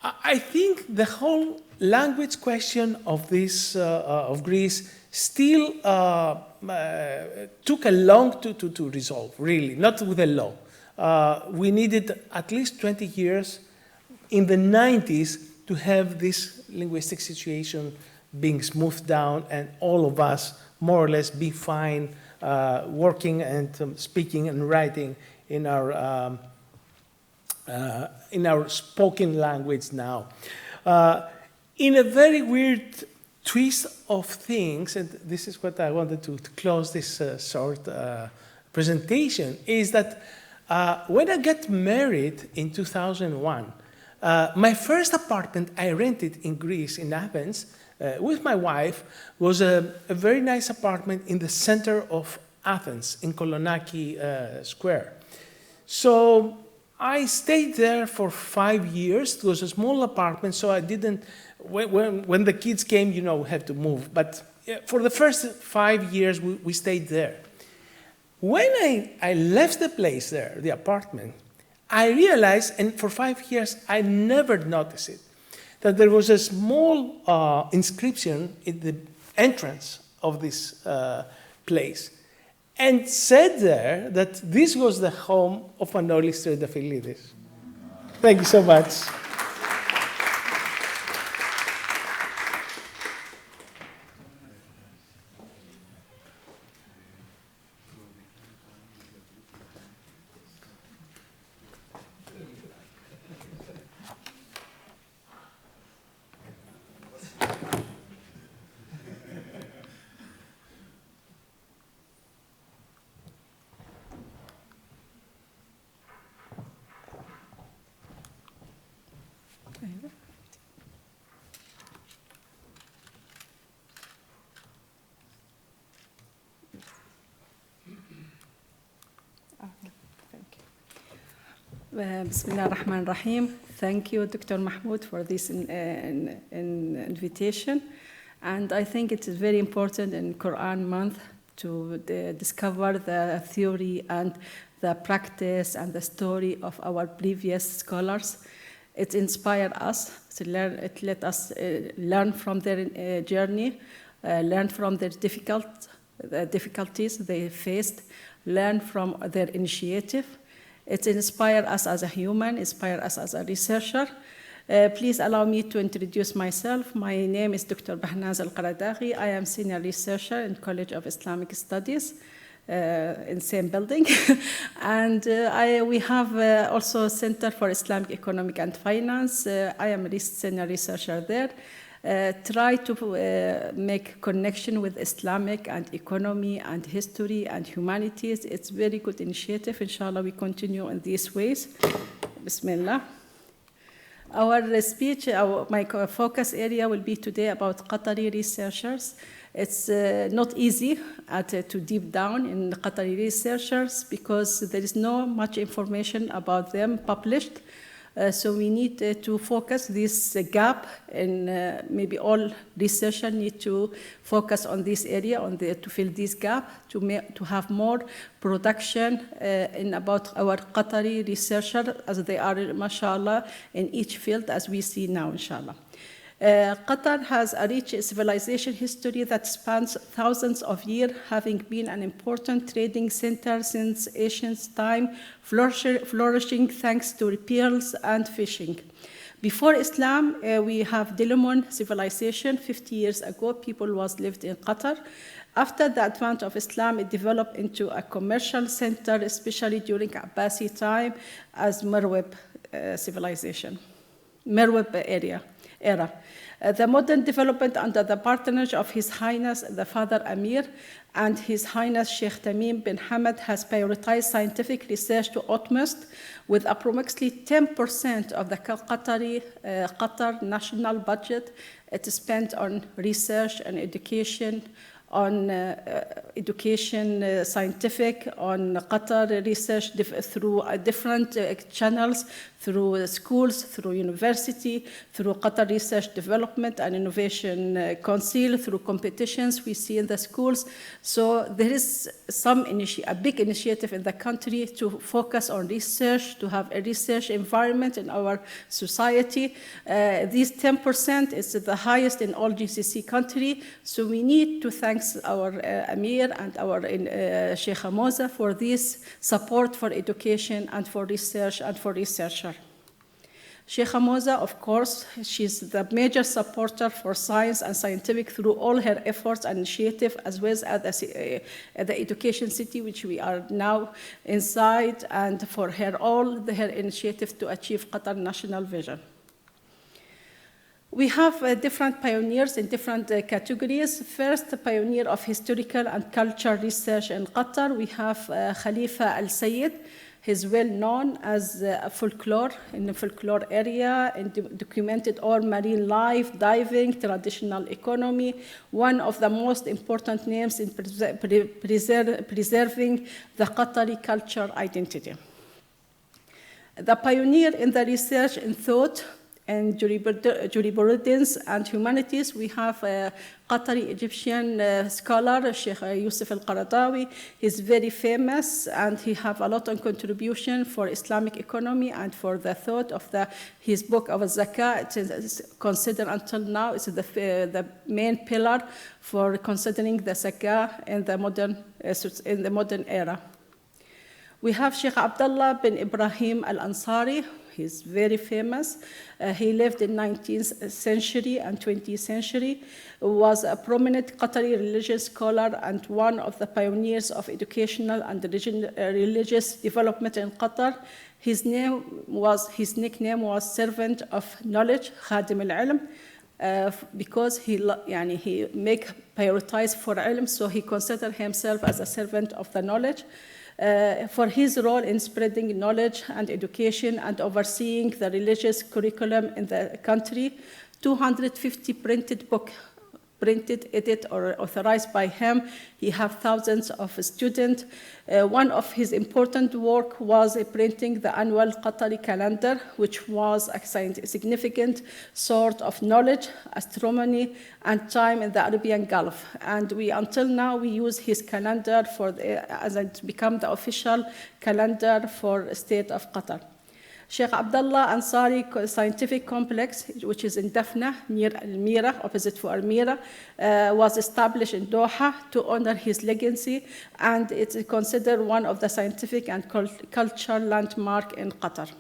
I think the whole language question of this of Greece still took a long to resolve, really, not with the law. We needed at least 20 years in the 90s to have this linguistic situation being smoothed down and all of us more or less be fine working and speaking and writing in our spoken language now. In a very weird twist of things, and this is what I wanted to close this short presentation, is that when I got married in 2001, my first apartment I rented in Greece, in Athens, with my wife, was a very nice apartment in the center of Athens, in Kolonaki Square. So I stayed there for 5 years. It was a small apartment, so I didn't, when the kids came, you know, we had to move. But for the first 5 years, we stayed there. When I left the place there, the apartment, I realized, and for 5 years, I never noticed it, that there was a small inscription in the entrance of this place, and said there that this was the home of Manolis Triantafyllidis. Thank you so much. Bismillah ar-Rahman ar-Rahim. Thank you, Dr. Mahmoud, for this invitation. And I think it is very important in Quran month to discover the theory and the practice and the story of our previous scholars. It inspired us to learn, it let us learn from their journey, learn from their difficulties they faced, learn from their initiative. It inspired us as a human, inspired us as a researcher. Please allow me to introduce myself. My name is Dr. Bahnaz Al-Qaradaghi. I am senior researcher in College of Islamic Studies in same building. And we have also Center for Islamic Economic and Finance. I am a senior researcher there. Try to make connection with Islamic and economy and history and humanities. It's a very good initiative. Inshallah, we continue in these ways. Bismillah. Our speech, my focus area will be today about Qatari researchers. It's not easy to deep down in Qatari researchers because there is not much information about them published. So we need to focus this gap, and maybe all researchers need to focus on this area, to fill this gap, to have more production in about our Qatari researchers, as they are, mashallah, in each field, as we see now, inshallah. Qatar has a rich civilization history that spans thousands of years, having been an important trading center since ancient time, flourishing thanks to pearls and fishing. Before Islam, we have Delimon civilization. 50 years ago, people lived in Qatar. After the advent of Islam, it developed into a commercial center, especially during Abbasi time, as Merweb civilization, Merweb era. The modern development under the patronage of His Highness the Father Amir and His Highness Sheikh Tamim bin Hamad has prioritized scientific research to utmost, with approximately 10% of the Qatar national budget spent on research and education, on scientific, on Qatar research through different channels, through schools, through university, through Qatar Research Development and Innovation Council, through competitions we see in the schools. So there is a big initiative in the country to focus on research, to have a research environment in our society. These 10% is the highest in all GCC country. So we need to thank our Amir and our Sheikh Hamoza for this support for education and for research and for researchers. Sheikh Hamoza, of course, she's the major supporter for science and scientific through all her efforts and initiatives, as well as the education city, which we are now inside, and for her initiatives to achieve Qatar national vision. We have different pioneers in different categories. First, the pioneer of historical and cultural research in Qatar, we have Khalifa al-Sayyid. He's well known as folklore in the folklore area, and documented all marine life, diving, traditional economy, one of the most important names in preserving the Qatari culture identity. The pioneer in the research in thought and jurisprudence and humanities, we have a Qatari Egyptian scholar, Sheikh Yusuf al-Qaradawi. He's very famous, and he have a lot of contribution for Islamic economy and for the thought of his book of Zakah. It is considered until now, it's the main pillar for considering the Zakah in the modern era. We have Sheikh Abdullah bin Ibrahim al-Ansari. He's very famous. He lived in 19th century and 20th century, was a prominent Qatari religious scholar and one of the pioneers of educational and religious development in Qatar. His nickname was Servant of Knowledge, Khadim al-Ilm, because he prioritize for ilm, so he considered himself as a servant of the knowledge. For his role in spreading knowledge and education and overseeing the religious curriculum in the country, 250 printed books, edited, or authorized by him. He had thousands of students. One of his important work was printing the annual Qatari calendar, which was a significant source of knowledge, astronomy, and time in the Arabian Gulf. And until now, we use his calendar as it become the official calendar for the state of Qatar. Sheikh Abdullah Ansari Scientific Complex, which is in Dafna, near Almira, opposite for Almira, was established in Doha to honor his legacy, and it is considered one of the scientific and cultural landmark in Qatar.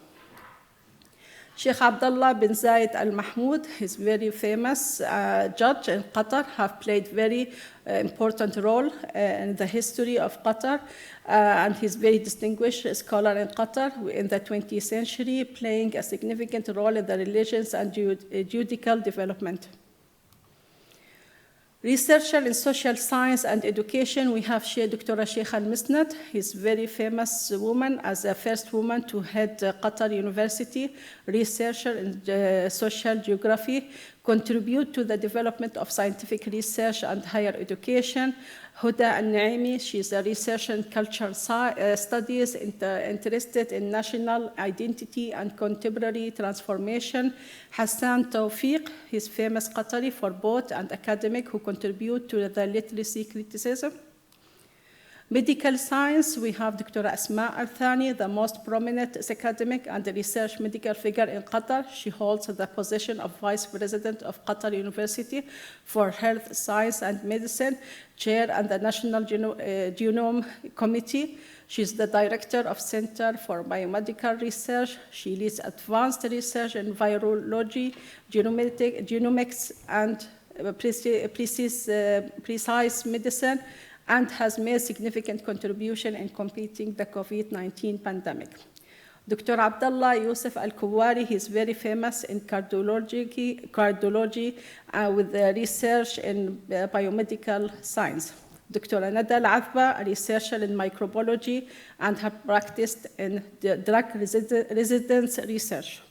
Sheikh Abdullah bin Zayed Al Mahmoud, he's very famous judge in Qatar, have played very important role in the history of Qatar, and he's very distinguished scholar in Qatar in the 20th century, playing a significant role in the religious and judicial development. Researcher in social science and education, we have Dr. Sheikh Al-Misnad. He's a very famous woman, as the first woman to head Qatar University, researcher in social geography, contribute to the development of scientific research and higher education. Huda Al-Naimi, she's a researcher in cultural studies, interested in national identity and contemporary transformation. Hassan Tawfiq, he's famous Qatari for both and academic who contribute to the literacy criticism. Medical science, we have Dr. Asma Al-Thani, the most prominent academic and research medical figure in Qatar. She holds the position of Vice President of Qatar University for Health, Science and Medicine, Chair and the National Genome Committee. She's the Director of Center for Biomedical Research. She leads advanced research in virology, genomics, and precise medicine, and has made significant contribution in combating the COVID-19 pandemic. Dr. Abdullah Yusuf Al-Kuwari, he's very famous in cardiology with research in biomedical science. Dr. Nada Al-Athba, a researcher in microbiology, and have practiced in drug resistance research.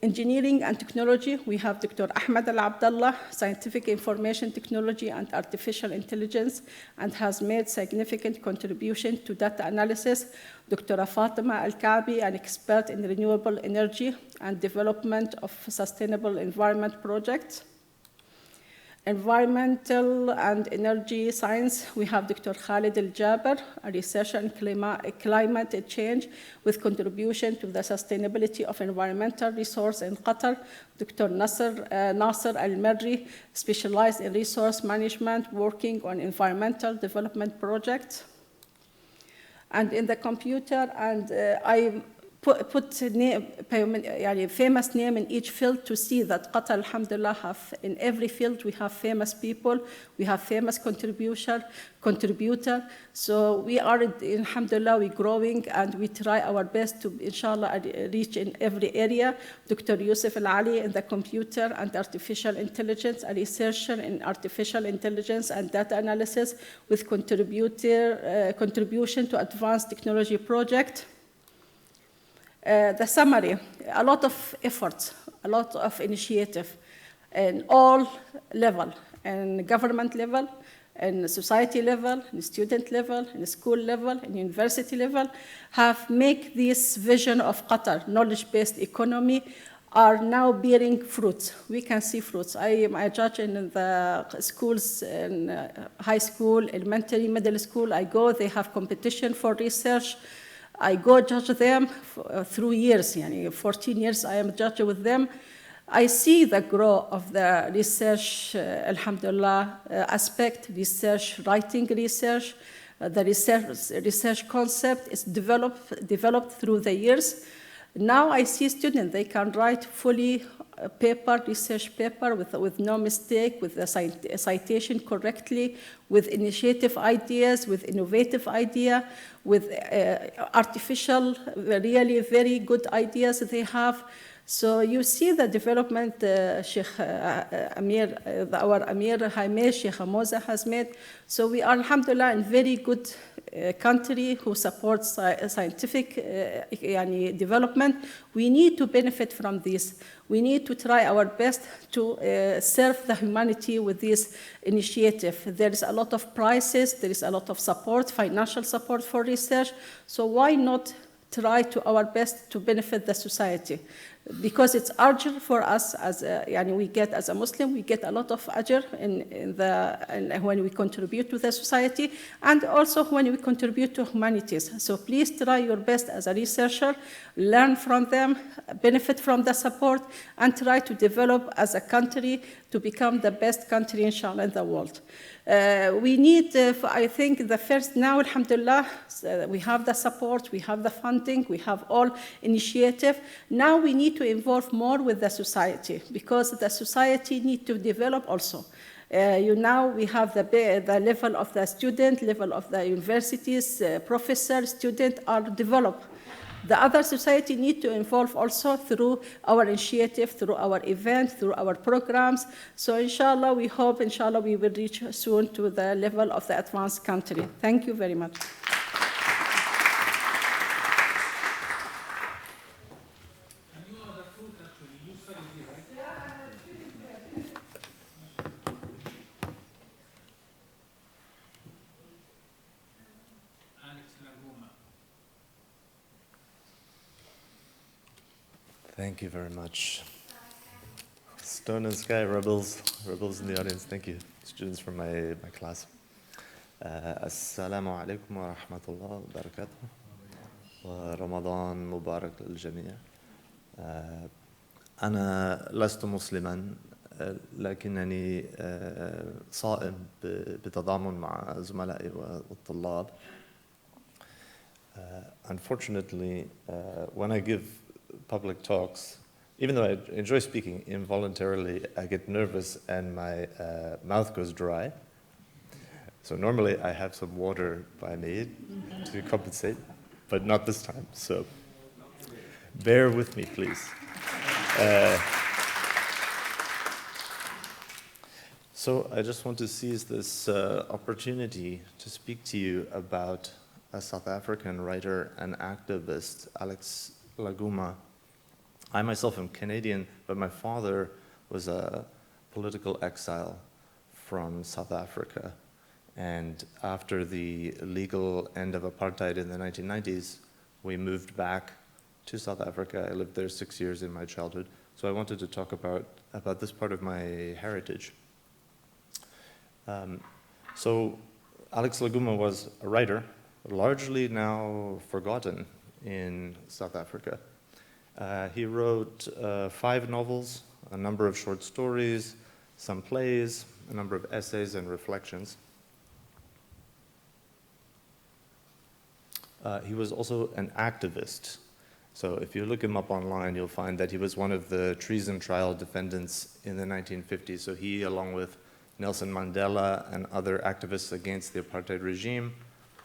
Engineering and technology, we have Dr. Ahmed Al-Abdallah, scientific information technology and artificial intelligence, and has made significant contribution to data analysis. Dr. Fatima Al-Kaabi, an expert in renewable energy and development of sustainable environment projects. Environmental and energy science, we have Dr. Khalid Al-Jaber, a researcher in climate change with contribution to the sustainability of environmental resource in Qatar. Dr. Nasser Al-Marri, specialized in resource management, working on environmental development projects. And in the computer, and I put famous name in each field to see that Qatar, alhamdulillah, have in every field we have famous people, we have famous contributor. So we are, alhamdulillah, we're growing and we try our best to, inshallah, reach in every area. Dr. Yusuf Al-Ali in the computer and artificial intelligence, a researcher in artificial intelligence and data analysis with contribution to advanced technology project. The summary, a lot of efforts, a lot of initiative in all level, in government level, in society level, in student level, in school level, in university level, have made this vision of Qatar, knowledge-based economy, are now bearing fruits. We can see fruits. I am a judge in the schools, in high school, elementary, middle school. I go, they have competition for research. I go judge them through years, 14 years I am judge with them. I see the growth of the research, alhamdulillah, aspect, research, writing research. The research concept is developed through the years. Now I see students, they can write fully research paper with no mistake, with the citation correctly, with initiative ideas, with innovative idea, with artificial, really very good ideas they have. So you see the development Sheikh Amir, our Amir Haimeh, Sheikh Moza has made. So we are, alhamdulillah, in very good country who supports scientific development. We need to benefit from this. We need to try our best to serve the humanity with this initiative. There is a lot of prizes, there is a lot of support, financial support for research. So why not try to our best to benefit the society? Because it's ajr for us as we get as a Muslim, we get a lot of ajr when we contribute to the society, and also when we contribute to humanities. So please try your best as a researcher, learn from them, benefit from the support, and try to develop as a country to become the best country, inshallah, in the world. We need, I think, the first now, alhamdulillah, we have the support, we have the funding, we have all initiative. Now we need to involve more with the society, because the society need to develop also. Now we have the level of the student, level of the universities, professor, student are developed. The other society need to involve also through our initiative, through our event, through our programs. So inshallah, we hope, inshallah, we will reach soon to the level of the advanced country. Thank you very much. Thank you very much. Stone and Sky, rebels in the audience, thank you. Students from my class. Assalamu alaikum wa rahmatullah wa barakatuh. ورمضان مبارك للجميع. أنا لست مسلما لكنني صائم بتضامن مع زملائي والطلاب. Unfortunately, when I give public talks, even though I enjoy speaking, involuntarily I get nervous and my mouth goes dry. So normally I have some water by me to compensate, but not this time. So bear with me, please. So I just want to seize this opportunity to speak to you about a South African writer and activist, Alex Laguma. I myself am Canadian, but my father was a political exile from South Africa. And after the legal end of apartheid in the 1990s, we moved back to South Africa. I lived there 6 years in my childhood. So I wanted to talk about this part of my heritage. So Alex Laguma was a writer, largely now forgotten in South Africa. He wrote 5 novels, a number of short stories, some plays, a number of essays and reflections. He was also an activist. So if you look him up online, you'll find that he was one of the treason trial defendants in the 1950s. So he, along with Nelson Mandela and other activists against the apartheid regime,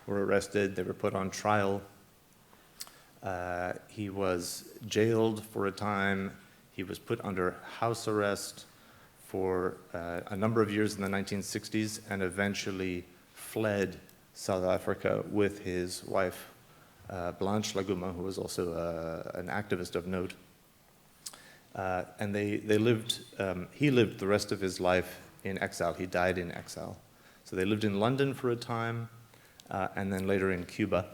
were arrested. They were put on trial. He was jailed for a time. He was put under house arrest for a number of years in the 1960s and eventually fled South Africa with his wife, Blanche Laguma, who was also an activist of note. And they lived, he lived the rest of his life in exile. He died in exile. So they lived in London for a time, and then later in Cuba.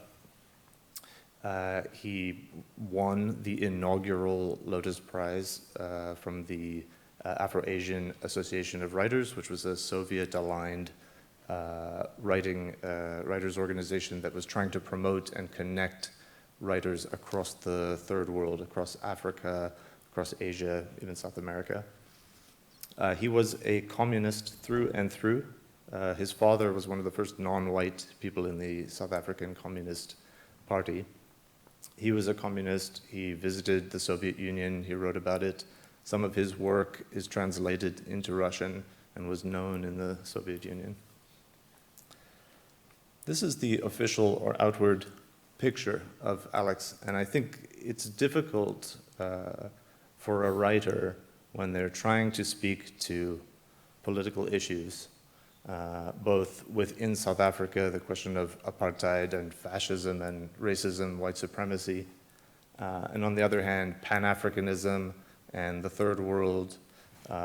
He won the inaugural Lotus Prize from the Afro-Asian Association of Writers, which was a Soviet-aligned writers organization that was trying to promote and connect writers across the third world, across Africa, across Asia, even South America. He was a communist through and through. His father was one of the first non-white people in the South African Communist Party. He was a communist. He visited the Soviet Union. He wrote about it. Some of his work is translated into Russian and was known in the Soviet Union. This is the official or outward picture of Alex, and I think it's difficult for a writer when they're trying to speak to political issues, both within South Africa, the question of apartheid and fascism and racism, white supremacy, and on the other hand, Pan-Africanism and the third world,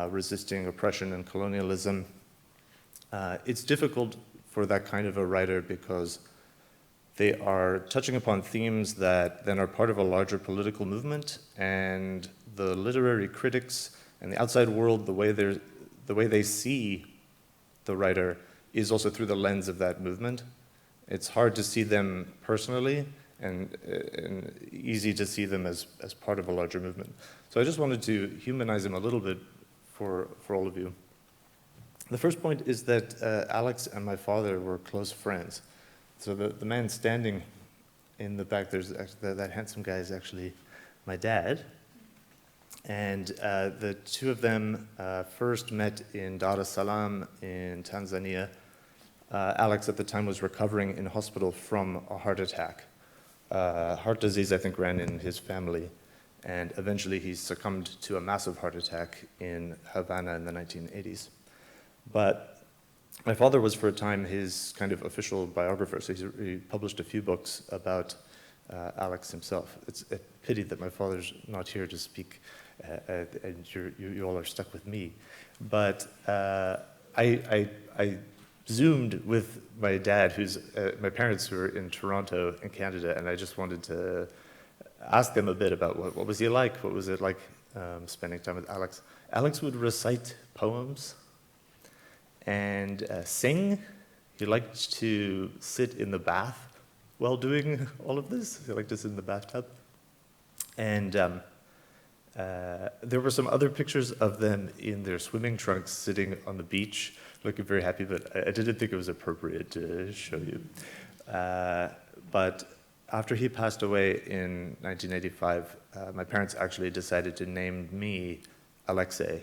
resisting oppression and colonialism. It's difficult for that kind of a writer because they are touching upon themes that then are part of a larger political movement, and the literary critics and the outside world, the way they see the writer is also through the lens of that movement. It's hard to see them personally and easy to see them as part of a larger movement. So I just wanted to humanize him a little bit for all of you. The first point is that Alex and my father were close friends. So the man standing in the back, that handsome guy is actually my dad. And the two of them first met in Dar es Salaam in Tanzania. Alex at the time was recovering in hospital from a heart attack. Heart disease, I think, ran in his family. And eventually he succumbed to a massive heart attack in Havana in the 1980s. But my father was, for a time, his kind of official biographer, so he published a few books about Alex himself. It's a pity that my father's not here to speak, and you all are stuck with me. But I Zoomed with my dad, my parents who are in Toronto in Canada, and I just wanted to ask them a bit about what was he like, what was it like spending time with Alex. Alex would recite poems and sing. He liked to sit in the bath while doing all of this. He liked to sit in the bathtub. And there were some other pictures of them in their swimming trunks sitting on the beach, looking very happy, but I didn't think it was appropriate to show you. But after he passed away in 1985, my parents actually decided to name me Alexei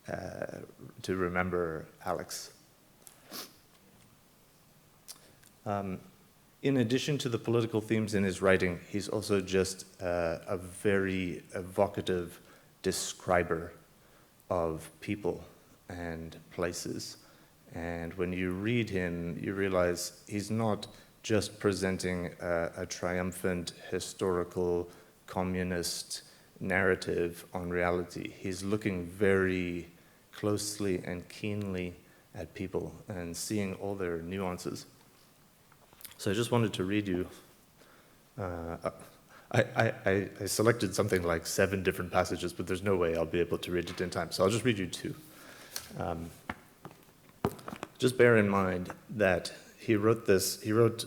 to remember Alex. In addition to the political themes in his writing, he's also just a very evocative describer of people and places. And when you read him, you realize he's not just presenting a triumphant historical communist narrative on reality. He's looking very closely and keenly at people and seeing all their nuances. So I just wanted to read you. I selected something like 7 different passages, but there's no way I'll be able to read it in time. So I'll just read you 2. Just bear in mind that he wrote this. He wrote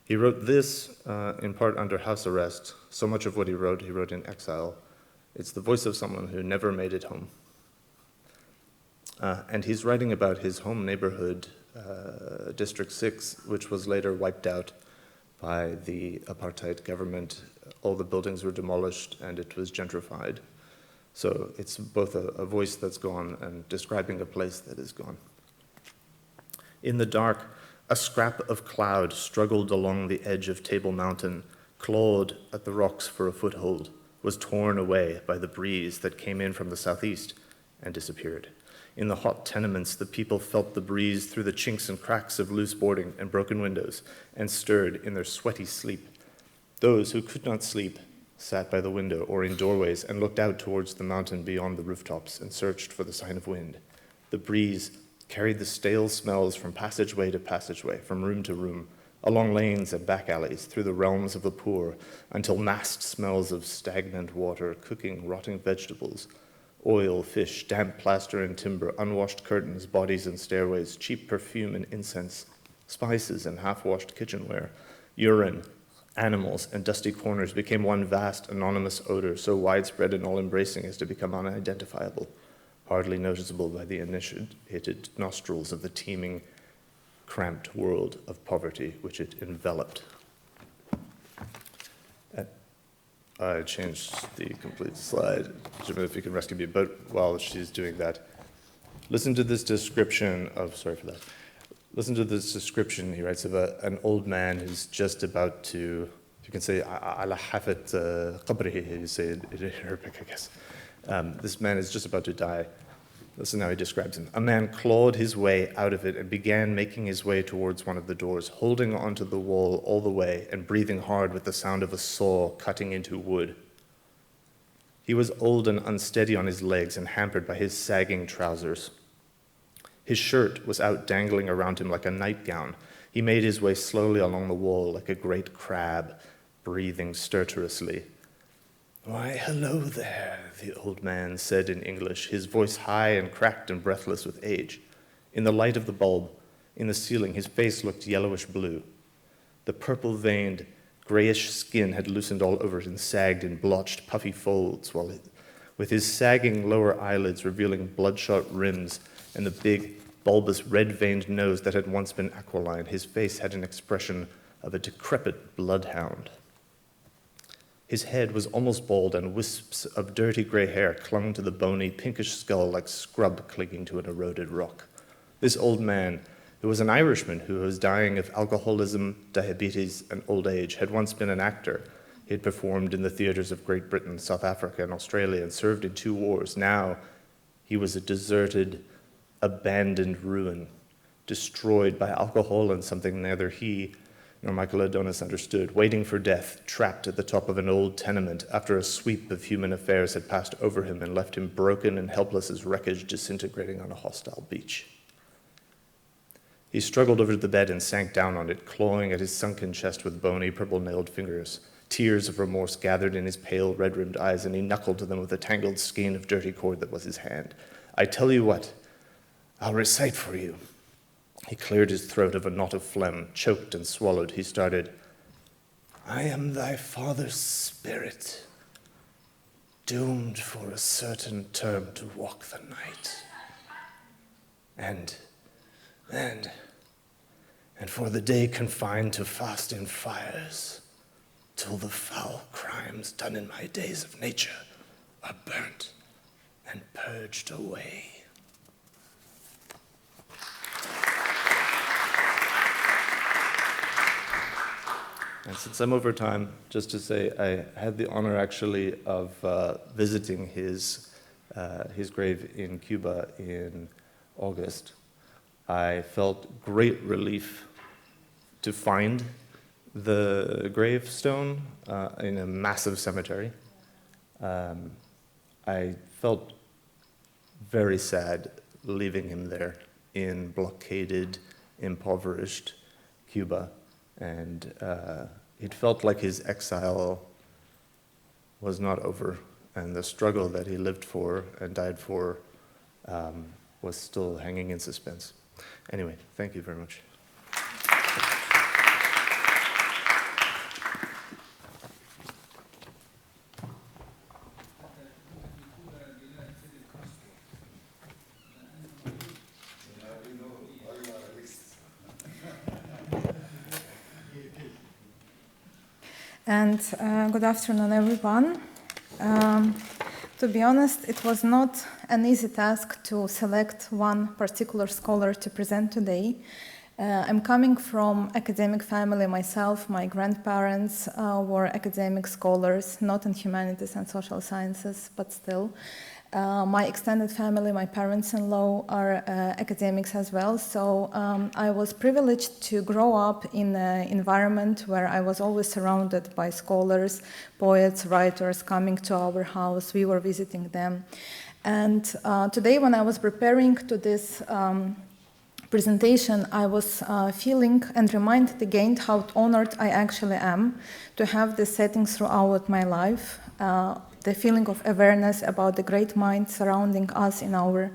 this in part under house arrest. So much of what he wrote in exile. It's the voice of someone who never made it home. And he's writing about his home neighborhood, District 6, which was later wiped out by the apartheid government. All the buildings were demolished and it was gentrified. So it's both a voice that's gone and describing a place that is gone. In the dark, a scrap of cloud struggled along the edge of Table Mountain, clawed at the rocks for a foothold, was torn away by the breeze that came in from the southeast and disappeared. In the hot tenements, the people felt the breeze through the chinks and cracks of loose boarding and broken windows and stirred in their sweaty sleep. Those who could not sleep sat by the window or in doorways and looked out towards the mountain beyond the rooftops and searched for the sign of wind. The breeze carried the stale smells from passageway to passageway, from room to room, along lanes and back alleys, through the realms of the poor, until masked smells of stagnant water, cooking, rotting vegetables, oil, fish, damp plaster and timber, unwashed curtains, bodies and stairways, cheap perfume and incense, spices and half-washed kitchenware, urine, animals, and dusty corners became one vast anonymous odor, so widespread and all-embracing as to become unidentifiable, hardly noticeable by the initiated nostrils of the teeming, cramped world of poverty which it enveloped. I changed the complete slide. Jim, if you can rescue me, but while she's doing that, listen to this description of, sorry for that. Listen to this description he writes of an old man who's just about to, you can say, ala hafat qabrihi, you say it in Arabic, I guess. This man is just about to die. Listen how he describes him. A man clawed his way out of it and began making his way towards one of the doors, holding onto the wall all the way and breathing hard with the sound of a saw cutting into wood. He was old and unsteady on his legs and hampered by his sagging trousers. His shirt was out dangling around him like a nightgown. He made his way slowly along the wall like a great crab, breathing stertorously. "Why, hello there," the old man said in English, his voice high and cracked and breathless with age. In the light of the bulb, in the ceiling, his face looked yellowish blue. The purple-veined, grayish skin had loosened all over it and sagged in blotched, puffy folds, while with his sagging lower eyelids revealing bloodshot rims and the big, bulbous, red-veined nose that had once been aquiline, his face had an expression of a decrepit bloodhound. His head was almost bald, and wisps of dirty gray hair clung to the bony, pinkish skull like scrub clinging to an eroded rock. This old man, who was an Irishman who was dying of alcoholism, diabetes, and old age, had once been an actor. He had performed in the theaters of Great Britain, South Africa, and Australia, and served in 2 wars. Now he was a deserted, abandoned ruin, destroyed by alcohol and something neither he nor Michael Adonis understood, waiting for death, trapped at the top of an old tenement after a sweep of human affairs had passed over him and left him broken and helpless as wreckage disintegrating on a hostile beach. He struggled over to the bed and sank down on it, clawing at his sunken chest with bony, purple-nailed fingers. Tears of remorse gathered in his pale, red-rimmed eyes, and he knuckled to them with a tangled skein of dirty cord that was his hand. I tell you what, I'll recite for you. He cleared his throat of a knot of phlegm, choked and swallowed. He started, I am thy father's spirit, doomed for a certain term to walk the night. And for the day confined to fast in fires, till the foul crimes done in my days of nature are burnt and purged away. And since I'm over time, just to say, I had the honor actually of visiting his grave in Cuba in August. I felt great relief to find the gravestone in a massive cemetery. I felt very sad leaving him there in blockaded, impoverished Cuba. And it felt like his exile was not over, and the struggle that he lived for and died for was still hanging in suspense. Anyway, thank you very much. And good afternoon, everyone. To be honest, it was not an easy task to select one particular scholar to present today. I'm coming from academic family myself. My grandparents were academic scholars, not in humanities and social sciences, but still. My extended family, my parents-in-law are academics as well, so I was privileged to grow up in an environment where I was always surrounded by scholars, poets, writers coming to our house. We were visiting them. And today when I was preparing to this presentation, I was feeling and reminded again how honored I actually am to have this setting throughout my life. The feeling of awareness about the great minds surrounding us in our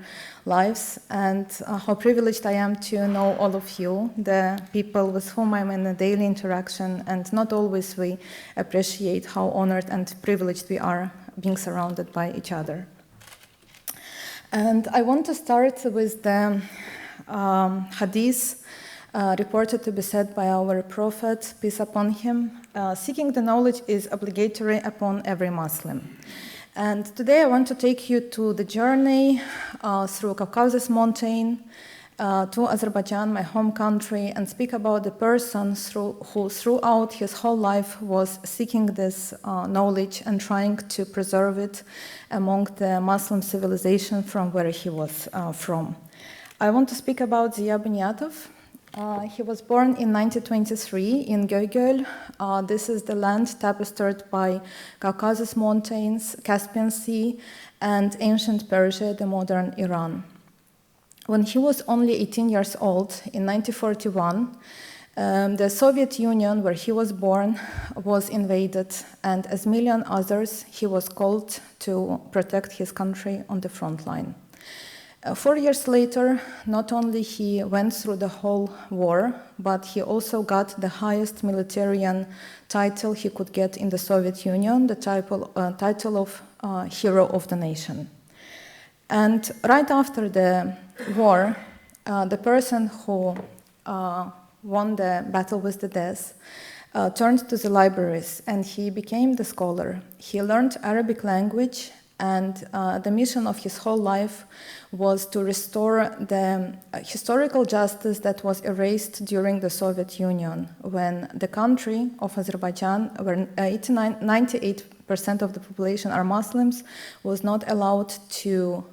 lives, and how privileged I am to know all of you, the people with whom I'm in a daily interaction, and not always we appreciate how honored and privileged we are being surrounded by each other. And I want to start with the hadith reported to be said by our Prophet, peace upon him, seeking the knowledge is obligatory upon every Muslim. And today I want to take you to the journey through Caucasus Mountain to Azerbaijan, my home country, and speak about the person who throughout his whole life was seeking this knowledge and trying to preserve it among the Muslim civilization from where he was from. I want to speak about Ziya Bunyatov. He was born in 1923 in Göygöl. This is the land tapestried by Caucasus Mountains, Caspian Sea, and ancient Persia, the modern Iran. When he was only 18 years old, in 1941, the Soviet Union, where he was born, was invaded, and as million others, he was called to protect his country on the front line. 4 years later, not only he went through the whole war, but he also got the highest military title he could get in the Soviet Union, the title of Hero of the Nation. And right after the war, the person who won the battle with the death turned to the libraries, and he became the scholar. He learned Arabic language, and the mission of his whole life was to restore the historical justice that was erased during the Soviet Union, when the country of Azerbaijan, where 98% of the population are Muslims, was not allowed to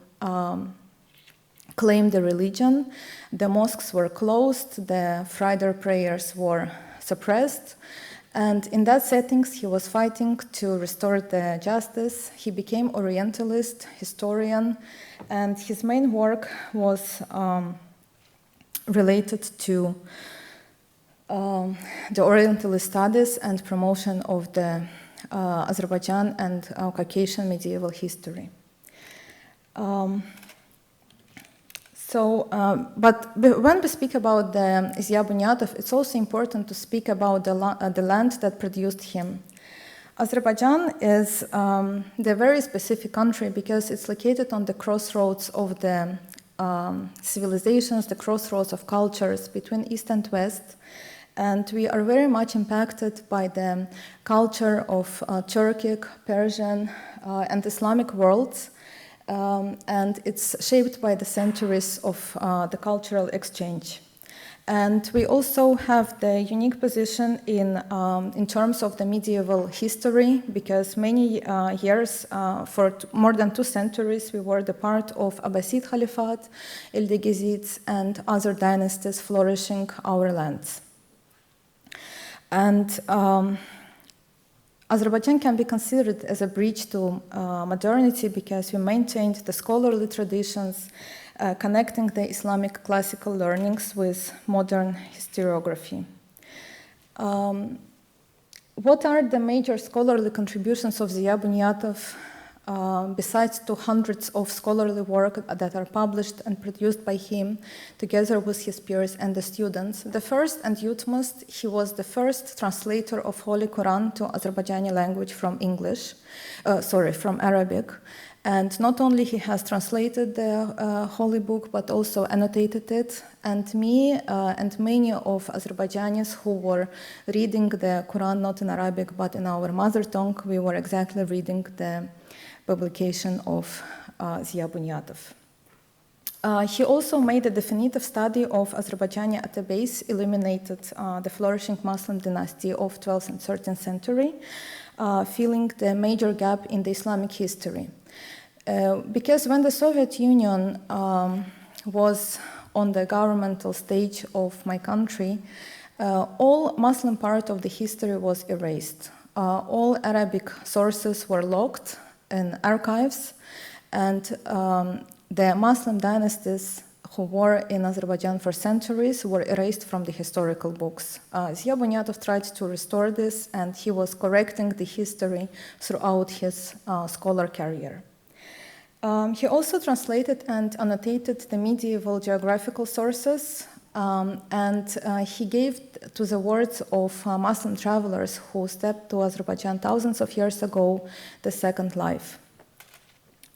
claim the religion. The mosques were closed, the Friday prayers were suppressed. And in that settings, he was fighting to restore the justice. He became Orientalist, historian, and his main work was related to the Orientalist studies and promotion of the Azerbaijan and Caucasian medieval history. But when we speak about the Ziya Bunyatov, it's also important to speak about the land that produced him. Azerbaijan is the very specific country because it's located on the crossroads of the civilizations, the crossroads of cultures between East and West. And we are very much impacted by the culture of Turkic, Persian, and Islamic worlds. And it's shaped by the centuries of the cultural exchange. And we also have the unique position in terms of the medieval history, because many years, for more than 2 centuries, we were the part of Abbasid Caliphate, Ildigizids, and other dynasties flourishing our lands. And Azerbaijan can be considered as a bridge to modernity because we maintained the scholarly traditions connecting the Islamic classical learnings with modern historiography. What are the major scholarly contributions of Ziya Bunyatov besides 200 of scholarly work that are published and produced by him together with his peers and the students? The first and utmost, he was the first translator of Holy Quran to Azerbaijani language from from Arabic. And not only he has translated the holy book, but also annotated it. And me and many of Azerbaijanis who were reading the Quran not in Arabic, but in our mother tongue, we were exactly reading the publication of Ziya Bunyatov. He also made a definitive study of Azerbaijani Atabey's, illuminated the flourishing Muslim dynasty of 12th and 13th century, filling the major gap in the Islamic history. Because when the Soviet Union was on the governmental stage of my country, all Muslim part of the history was erased. All Arabic sources were locked in archives, and the Muslim dynasties who were in Azerbaijan for centuries were erased from the historical books. Ziya Bunyatov tried to restore this, and he was correcting the history throughout his scholar career. He also translated and annotated the medieval geographical sources, and he gave to the words of Muslim travelers who stepped to Azerbaijan thousands of years ago the second life.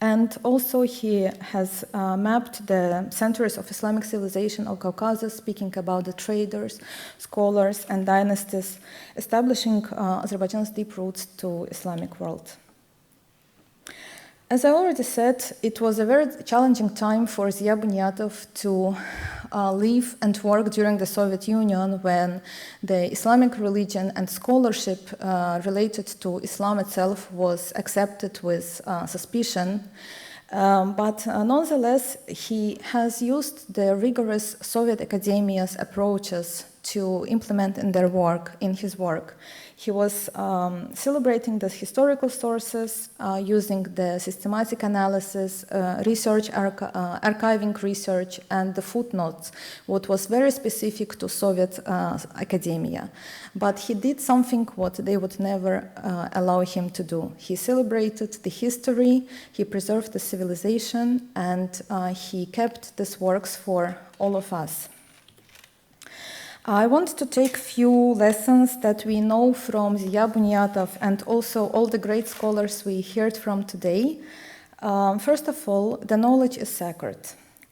And also he has mapped the centuries of Islamic civilization of Caucasus, speaking about the traders, scholars, and dynasties, establishing Azerbaijan's deep roots to Islamic world. As I already said, it was a very challenging time for Ziya Bunyatov to live and work during the Soviet Union, when the Islamic religion and scholarship related to Islam itself was accepted with suspicion. But nonetheless, he has used the rigorous Soviet academia's approaches to implement in his work. He was celebrating the historical sources, using the systematic analysis, archiving research, and the footnotes, what was very specific to Soviet academia. But he did something what they would never allow him to do. He celebrated the history, he preserved the civilization, and he kept these works for all of us. I want to take few lessons that we know from Ziya Bunyatov and also all the great scholars we heard from today. First of all, the knowledge is sacred.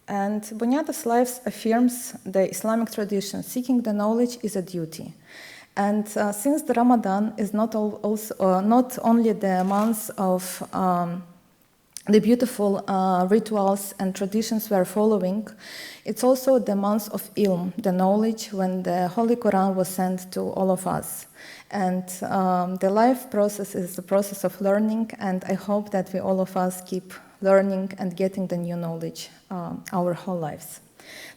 And Bunyatov's life affirms the Islamic tradition. Seeking the knowledge is a duty. And since the Ramadan is not only the month of the beautiful rituals and traditions we are following, it's also the month of ilm, the knowledge, when the Holy Quran was sent to all of us. And the life process is the process of learning, and I hope that we all of us keep learning and getting the new knowledge our whole lives.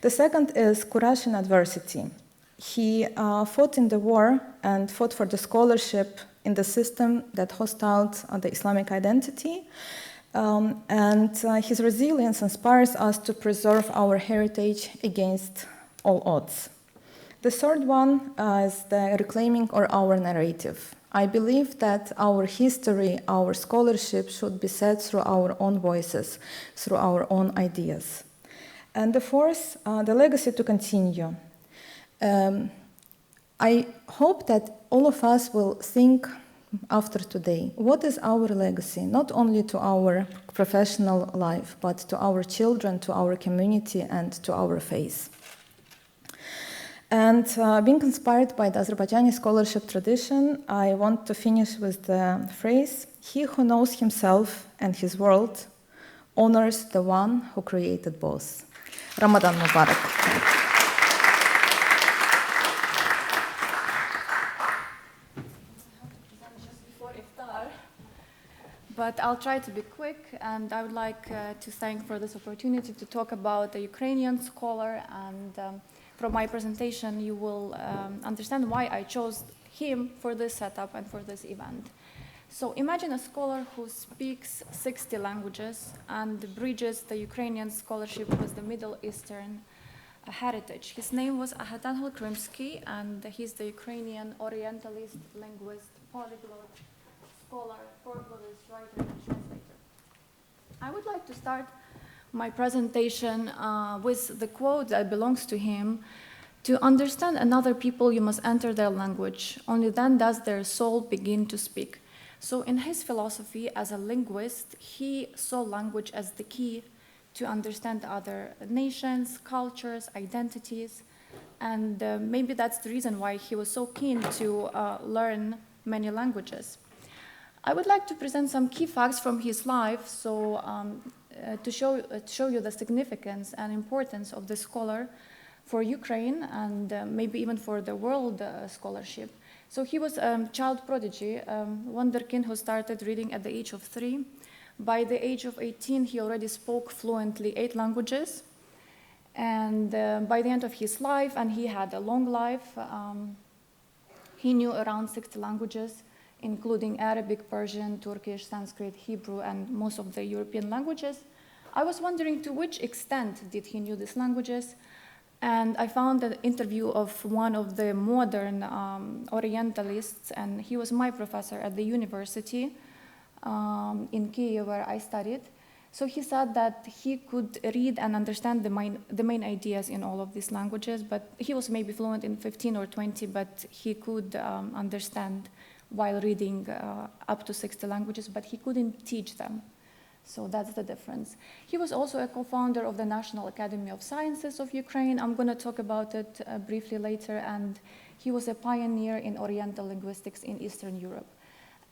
The second is courage in adversity. He fought in the war and fought for the scholarship in the system that hostiled the Islamic identity. And his resilience inspires us to preserve our heritage against all odds. The third one is the reclaiming our narrative. I believe that our history, our scholarship should be said through our own voices, through our own ideas. And the fourth, the legacy to continue. I hope that all of us will think after today, what is our legacy, not only to our professional life, but to our children, to our community, and to our faith. And being inspired by the Azerbaijani scholarship tradition, I want to finish with the phrase, "He who knows himself and his world honors the one who created both." Ramadan Mubarak. But I'll try to be quick, and I would like to thank for this opportunity to talk about the Ukrainian scholar, and from my presentation you will understand why I chose him for this setup and for this event. So imagine a scholar who speaks 60 languages and bridges the Ukrainian scholarship with the Middle Eastern heritage. His name was Ahatan Krymsky, and he's the Ukrainian Orientalist, linguist, polyglot, scholar, folklorist, writer, and translator. I would like to start my presentation with the quote that belongs to him: "To understand another people, you must enter their language. Only then does their soul begin to speak." So in his philosophy as a linguist, he saw language as the key to understand other nations, cultures, identities, and maybe that's the reason why he was so keen to learn many languages. I would like to present some key facts from his life, so to show you the significance and importance of the scholar for Ukraine and maybe even for the world scholarship. So he was a child prodigy, wonderkind who started reading at the age of 3. By the age of 18, he already spoke fluently 8 languages. And by the end of his life, and he had a long life, he knew around 60 languages, including Arabic, Persian, Turkish, Sanskrit, Hebrew, and most of the European languages. I was wondering to which extent did he knew these languages, and I found an interview of one of the modern Orientalists, and he was my professor at the university in Kyiv, where I studied. So he said that he could read and understand the main ideas in all of these languages, but he was maybe fluent in 15 or 20, but he could understand while reading up to 60 languages, but he couldn't teach them. So that's the difference. He was also a co-founder of the National Academy of Sciences of Ukraine. I'm going to talk about it briefly later. And he was a pioneer in Oriental linguistics in Eastern Europe.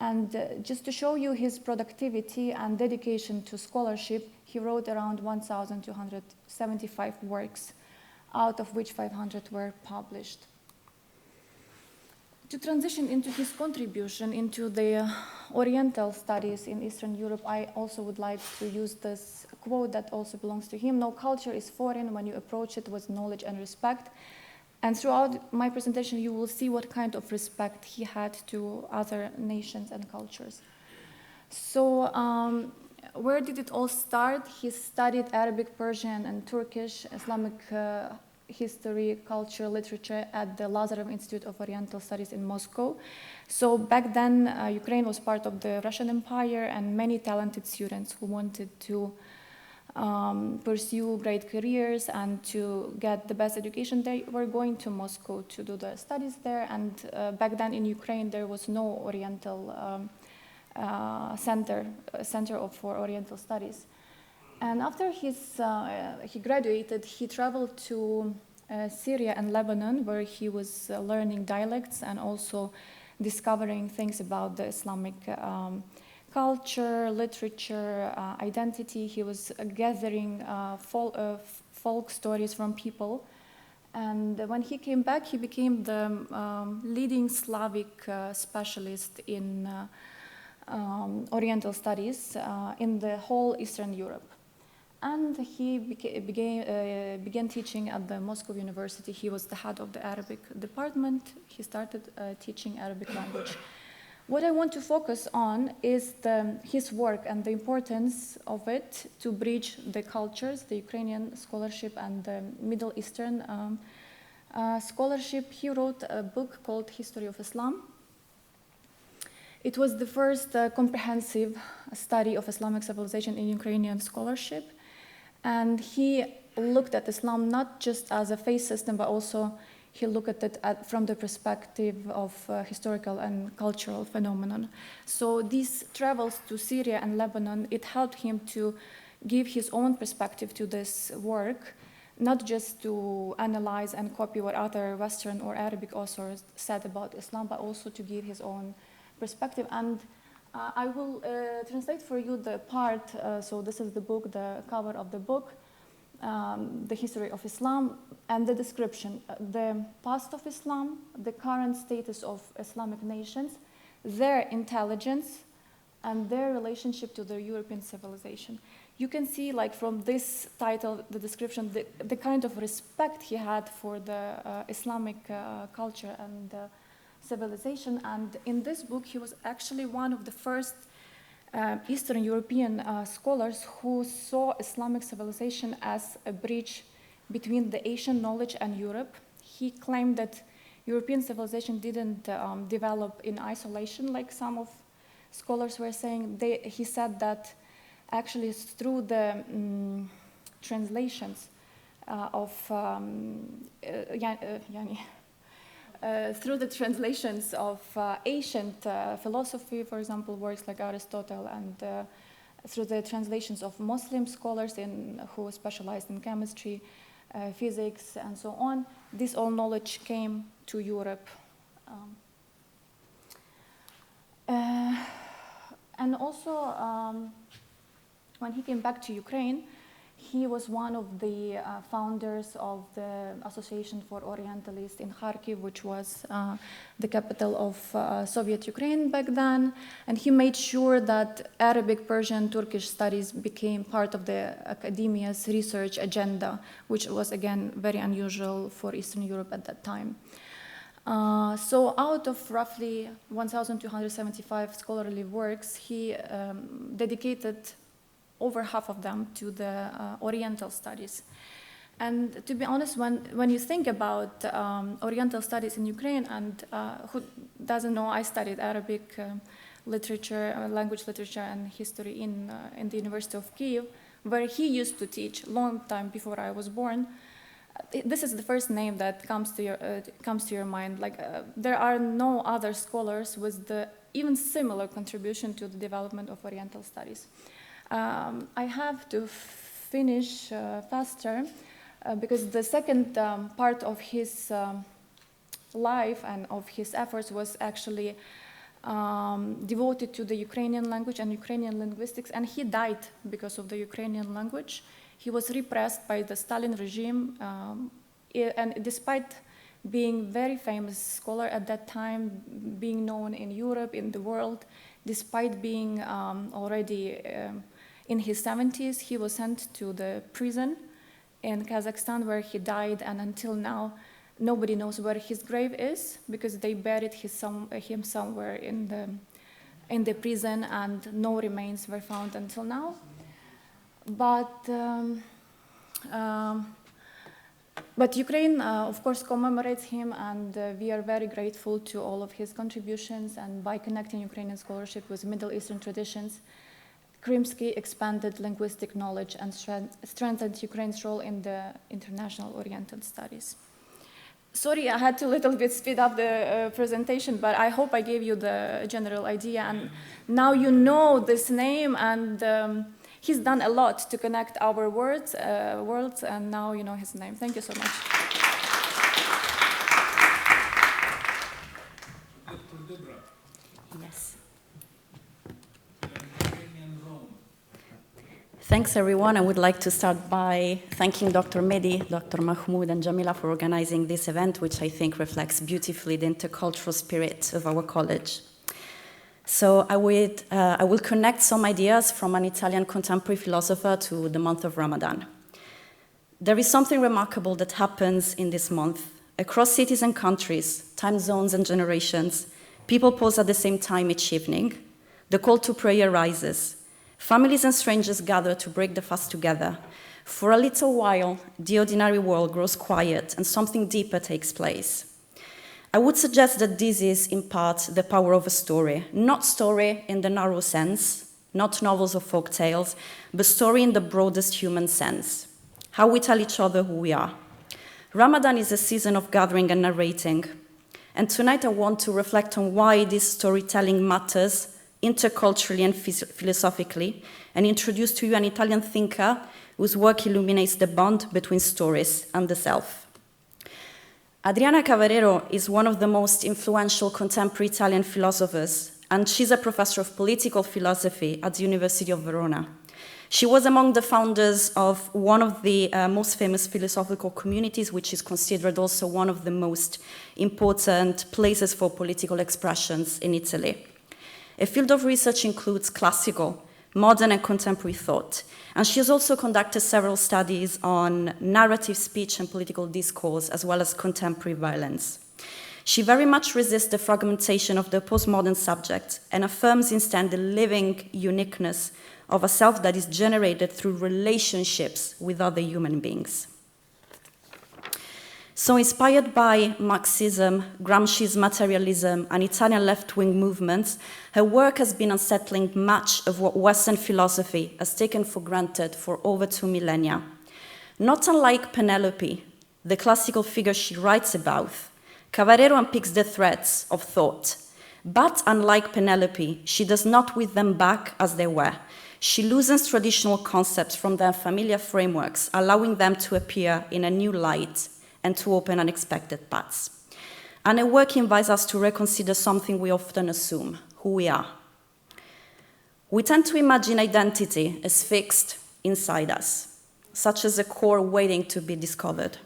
And just to show you his productivity and dedication to scholarship, he wrote around 1,275 works, out of which 500 were published. To transition into his contribution into the Oriental studies in Eastern Europe, I also would like to use this quote that also belongs to him: "No culture is foreign when you approach it with knowledge and respect." And throughout my presentation, you will see what kind of respect he had to other nations and cultures. So where did it all start? He studied Arabic, Persian, and Turkish, Islamic history, culture, literature at the Lazarev Institute of Oriental Studies in Moscow. So back then, Ukraine was part of the Russian Empire, and many talented students who wanted to pursue great careers and to get the best education, they were going to Moscow to do their studies there. And back then in Ukraine, there was no Oriental center for Oriental studies. And after he graduated, he traveled to Syria and Lebanon, where he was learning dialects and also discovering things about the Islamic culture, literature, identity. He was gathering folk stories from people. And when he came back, he became the leading Slavic specialist in Oriental studies in the whole Eastern Europe. And he began teaching at the Moscow University. He was the head of the Arabic department. He started teaching Arabic language. What I want to focus on is his work and the importance of it to bridge the cultures, the Ukrainian scholarship and the Middle Eastern scholarship, he wrote a book called History of Islam. It was the first comprehensive study of Islamic civilization in Ukrainian scholarship. And he looked at Islam not just as a faith system, but also he looked at it from the perspective of historical and cultural phenomenon. So these travels to Syria and Lebanon, it helped him to give his own perspective to this work, not just to analyze and copy what other Western or Arabic authors said about Islam, but also to give his own perspective. And I will translate for you the part, so this is the book, the cover of the book, the history of Islam, and the description, the past of Islam, the current status of Islamic nations, their intelligence, and their relationship to the European civilization. You can see, like, from this title, the description, the kind of respect he had for the Islamic culture and civilization. And in this book, he was actually one of the first Eastern European scholars who saw Islamic civilization as a bridge between the Asian knowledge and Europe. He claimed that European civilization didn't develop in isolation like some of scholars were saying. He said that actually through the translations of through the translations of ancient philosophy, for example, works like Aristotle, and through the translations of Muslim scholars who specialized in chemistry, physics, and so on, this all knowledge came to Europe. And also, when he came back to Ukraine, he was one of the founders of the Association for Orientalists in Kharkiv, which was the capital of Soviet Ukraine back then. And he made sure that Arabic, Persian, Turkish studies became part of the academia's research agenda, which was, again, very unusual for Eastern Europe at that time. So out of roughly 1,275 scholarly works, he dedicated over half of them to the Oriental studies. And to be honest, when you think about Oriental studies in Ukraine, and who doesn't know, I studied Arabic literature, language literature and history in the University of Kyiv, where he used to teach long time before I was born. This is the first name that comes to your mind. Like there are no other scholars with the even similar contribution to the development of Oriental studies. I have to finish faster because the second part of his life and of his efforts was actually devoted to the Ukrainian language and Ukrainian linguistics, and he died because of the Ukrainian language. He was repressed by the Stalin regime, and despite being very famous scholar at that time, being known in Europe, in the world, despite being already in his 70s, he was sent to the prison in Kazakhstan where he died, and until now, nobody knows where his grave is because they buried him somewhere in the prison, and no remains were found until now. But Ukraine, of course, commemorates him, and we are very grateful to all of his contributions. And by connecting Ukrainian scholarship with Middle Eastern traditions, Krymsky expanded linguistic knowledge and strengthened Ukraine's role in the international Oriental studies. Sorry, I had to a little bit speed up the presentation, but I hope I gave you the general idea. And now you know this name, and he's done a lot to connect our worlds, and now you know his name. Thank you so much. Yes. Thanks, everyone. I would like to start by thanking Dr. Mehdi, Dr. Mahmoud, and Jamila for organizing this event, which I think reflects beautifully the intercultural spirit of our college. So I will connect some ideas from an Italian contemporary philosopher to the month of Ramadan. There is something remarkable that happens in this month. Across cities and countries, time zones and generations, people pause at the same time each evening. The call to prayer rises. Families and strangers gather to break the fast together. For a little while, the ordinary world grows quiet and something deeper takes place. I would suggest that this is, in part, the power of a story. Not story in the narrow sense, not novels or folk tales, but story in the broadest human sense. How we tell each other who we are. Ramadan is a season of gathering and narrating. And tonight I want to reflect on why this storytelling matters interculturally and philosophically, and introduce to you an Italian thinker whose work illuminates the bond between stories and the self. Adriana Cavarero is one of the most influential contemporary Italian philosophers, and she's a professor of political philosophy at the University of Verona. She was among the founders of one of the most famous philosophical communities, which is considered also one of the most important places for political expressions in Italy. A field of research includes classical, modern and contemporary thought, and she has also conducted several studies on narrative speech and political discourse, as well as contemporary violence. She very much resists the fragmentation of the postmodern subject and affirms instead the living uniqueness of a self that is generated through relationships with other human beings. So inspired by Marxism, Gramsci's materialism, and Italian left-wing movements, her work has been unsettling much of what Western philosophy has taken for granted for over 2 millennia. Not unlike Penelope, the classical figure she writes about, Cavarero unpicks the threads of thought. But unlike Penelope, she does not weave them back as they were. She loosens traditional concepts from their familiar frameworks, allowing them to appear in a new light and to open unexpected paths. And her work invites us to reconsider something we often assume, who we are. We tend to imagine identity as fixed inside us, such as a core waiting to be discovered.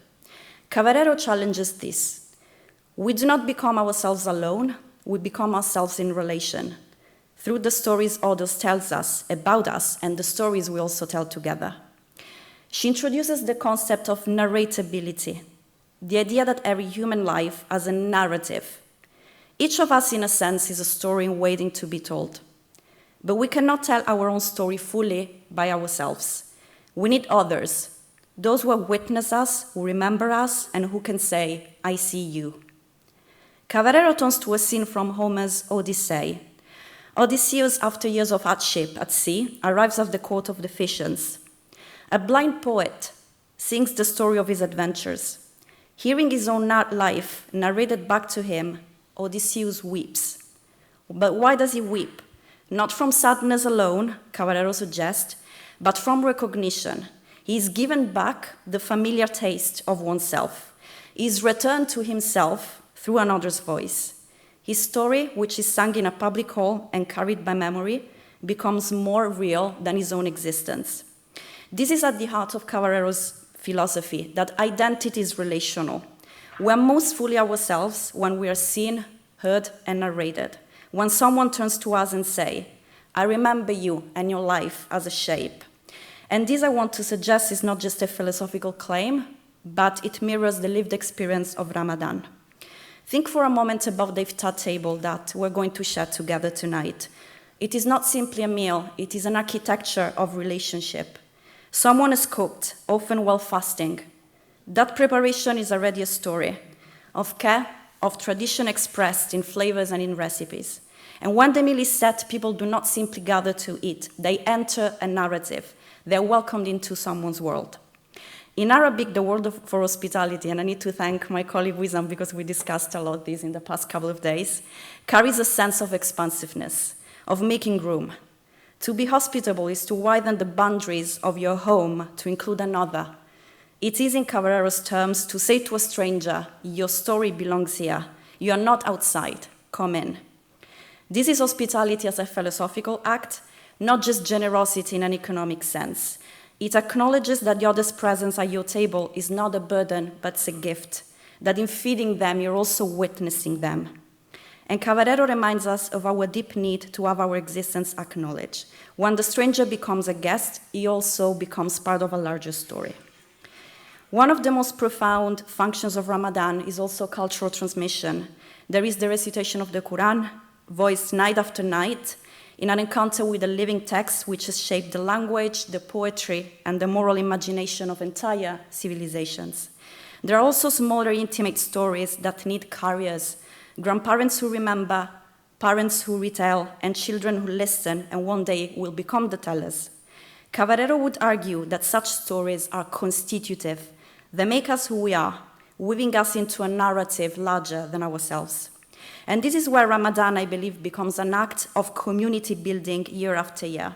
Cavarero challenges this. We do not become ourselves alone, we become ourselves in relation, through the stories others tell us about us and the stories we also tell together. She introduces the concept of narratability, the idea that every human life has a narrative. Each of us, in a sense, is a story waiting to be told. But we cannot tell our own story fully by ourselves. We need others, those who have witnessed us, who remember us, and who can say, I see you. Cavarero turns to a scene from Homer's Odyssey. Odysseus, after years of hardship at sea, arrives at the court of the Phaeacians. A blind poet sings the story of his adventures. Hearing his own life narrated back to him, Odysseus weeps. But why does he weep? Not from sadness alone, Cavarero suggests, but from recognition. He is given back the familiar taste of oneself. He is returned to himself through another's voice. His story, which is sung in a public hall and carried by memory, becomes more real than his own existence. This is at the heart of Cavarero's philosophy, that identity is relational. We are most fully ourselves when we are seen, heard, and narrated. When someone turns to us and says, I remember you and your life as a shape. And this, I want to suggest, is not just a philosophical claim, but it mirrors the lived experience of Ramadan. Think for a moment about the iftar table that we're going to share together tonight. It is not simply a meal, it is an architecture of relationship. Someone has cooked, often while fasting. That preparation is already a story of care, of tradition expressed in flavors and in recipes. And when the meal is set, people do not simply gather to eat. They enter a narrative. They're welcomed into someone's world. In Arabic, the word for hospitality, and I need to thank my colleague Wissam because we discussed a lot this in the past couple of days, carries a sense of expansiveness, of making room. To be hospitable is to widen the boundaries of your home to include another. It is, in Cavarero's terms, to say to a stranger, your story belongs here. You are not outside. Come in. This is hospitality as a philosophical act, not just generosity in an economic sense. It acknowledges that the other's presence at your table is not a burden, but it's a gift, that in feeding them, you're also witnessing them. And Cavarero reminds us of our deep need to have our existence acknowledged. When the stranger becomes a guest, he also becomes part of a larger story. One of the most profound functions of Ramadan is also cultural transmission. There is the recitation of the Quran, voiced night after night, in an encounter with a living text which has shaped the language, the poetry, and the moral imagination of entire civilizations. There are also smaller, intimate stories that need carriers, grandparents who remember, parents who retell, and children who listen and one day will become the tellers. Caballero would argue that such stories are constitutive. They make us who we are, weaving us into a narrative larger than ourselves. And this is where Ramadan, I believe, becomes an act of community building year after year.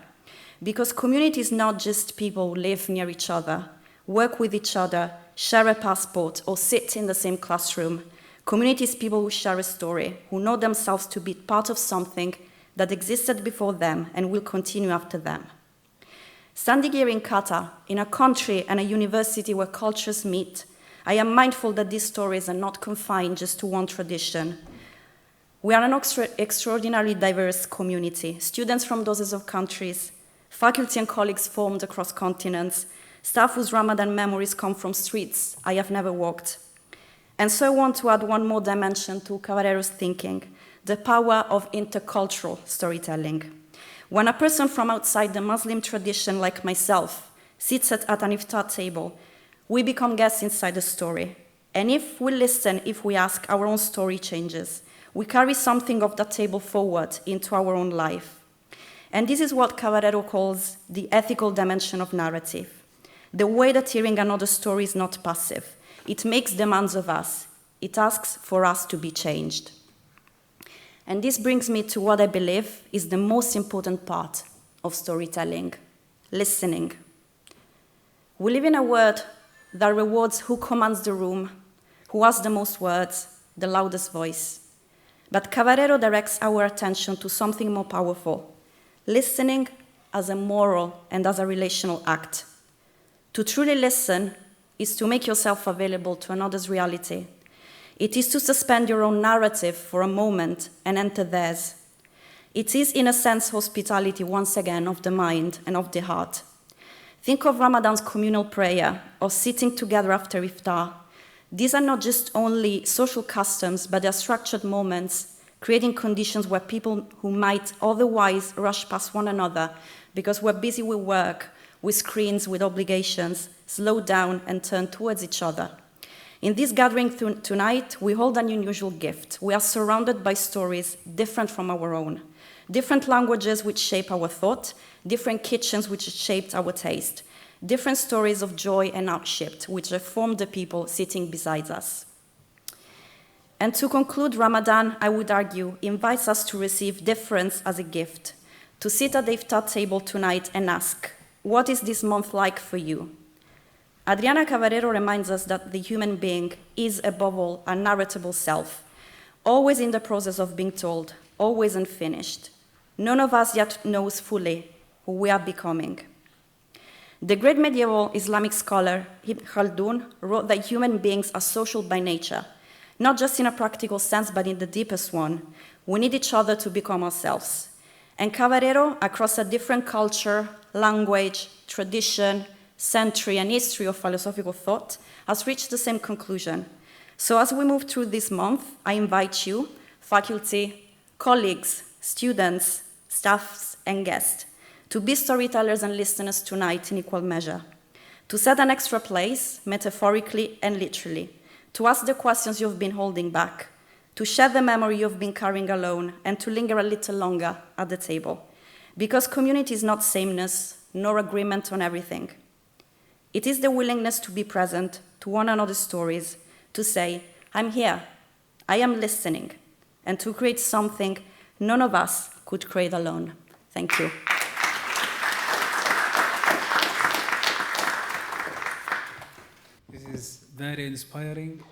Because community is not just people who live near each other, work with each other, share a passport, or sit in the same classroom. Community is people who share a story, who know themselves to be part of something that existed before them and will continue after them. Standing here in Qatar, in a country and a university where cultures meet, I am mindful that these stories are not confined just to one tradition. We are an extraordinarily diverse community, students from dozens of countries, faculty and colleagues formed across continents, staff whose Ramadan memories come from streets I have never walked. And so I want to add one more dimension to Caballero's thinking, the power of intercultural storytelling. When a person from outside the Muslim tradition, like myself, sits at an iftar table, we become guests inside the story. And if we listen, if we ask, our own story changes. We carry something of that table forward into our own life. And this is what Caballero calls the ethical dimension of narrative. The way that hearing another story is not passive. It makes demands of us. It asks for us to be changed. And this brings me to what I believe is the most important part of storytelling, listening. We live in a world that rewards who commands the room, who has the most words, the loudest voice. But Caballero directs our attention to something more powerful, listening as a moral and as a relational act. To truly listen is to make yourself available to another's reality. It is to suspend your own narrative for a moment and enter theirs. It is, in a sense, hospitality once again of the mind and of the heart. Think of Ramadan's communal prayer or sitting together after iftar. These are not just only social customs, but they are structured moments, creating conditions where people who might otherwise rush past one another because we're busy with work, with screens, with obligations, slow down and turn towards each other. In this gathering tonight, we hold an unusual gift. We are surrounded by stories different from our own, different languages which shape our thought, different kitchens which shaped our taste, different stories of joy and hardship which reformed the people sitting beside us. And to conclude, Ramadan, I would argue, invites us to receive difference as a gift, to sit at the iftar table tonight and ask, what is this month like for you? Adriana Caballero reminds us that the human being is, above all, a narratable self, always in the process of being told, always unfinished. None of us yet knows fully who we are becoming. The great medieval Islamic scholar Ibn Khaldun wrote that human beings are social by nature, not just in a practical sense, but in the deepest one. We need each other to become ourselves. And Caballero, across a different culture, language, tradition, century, and history of philosophical thought, has reached the same conclusion. So as we move through this month, I invite you, faculty, colleagues, students, staffs, and guests, to be storytellers and listeners tonight in equal measure, to set an extra place, metaphorically and literally, to ask the questions you've been holding back, to share the memory you've been carrying alone, and to linger a little longer at the table. Because community is not sameness, nor agreement on everything. It is the willingness to be present to one another's stories, to say, I'm here, I am listening, and to create something none of us could create alone. Thank you. This is very inspiring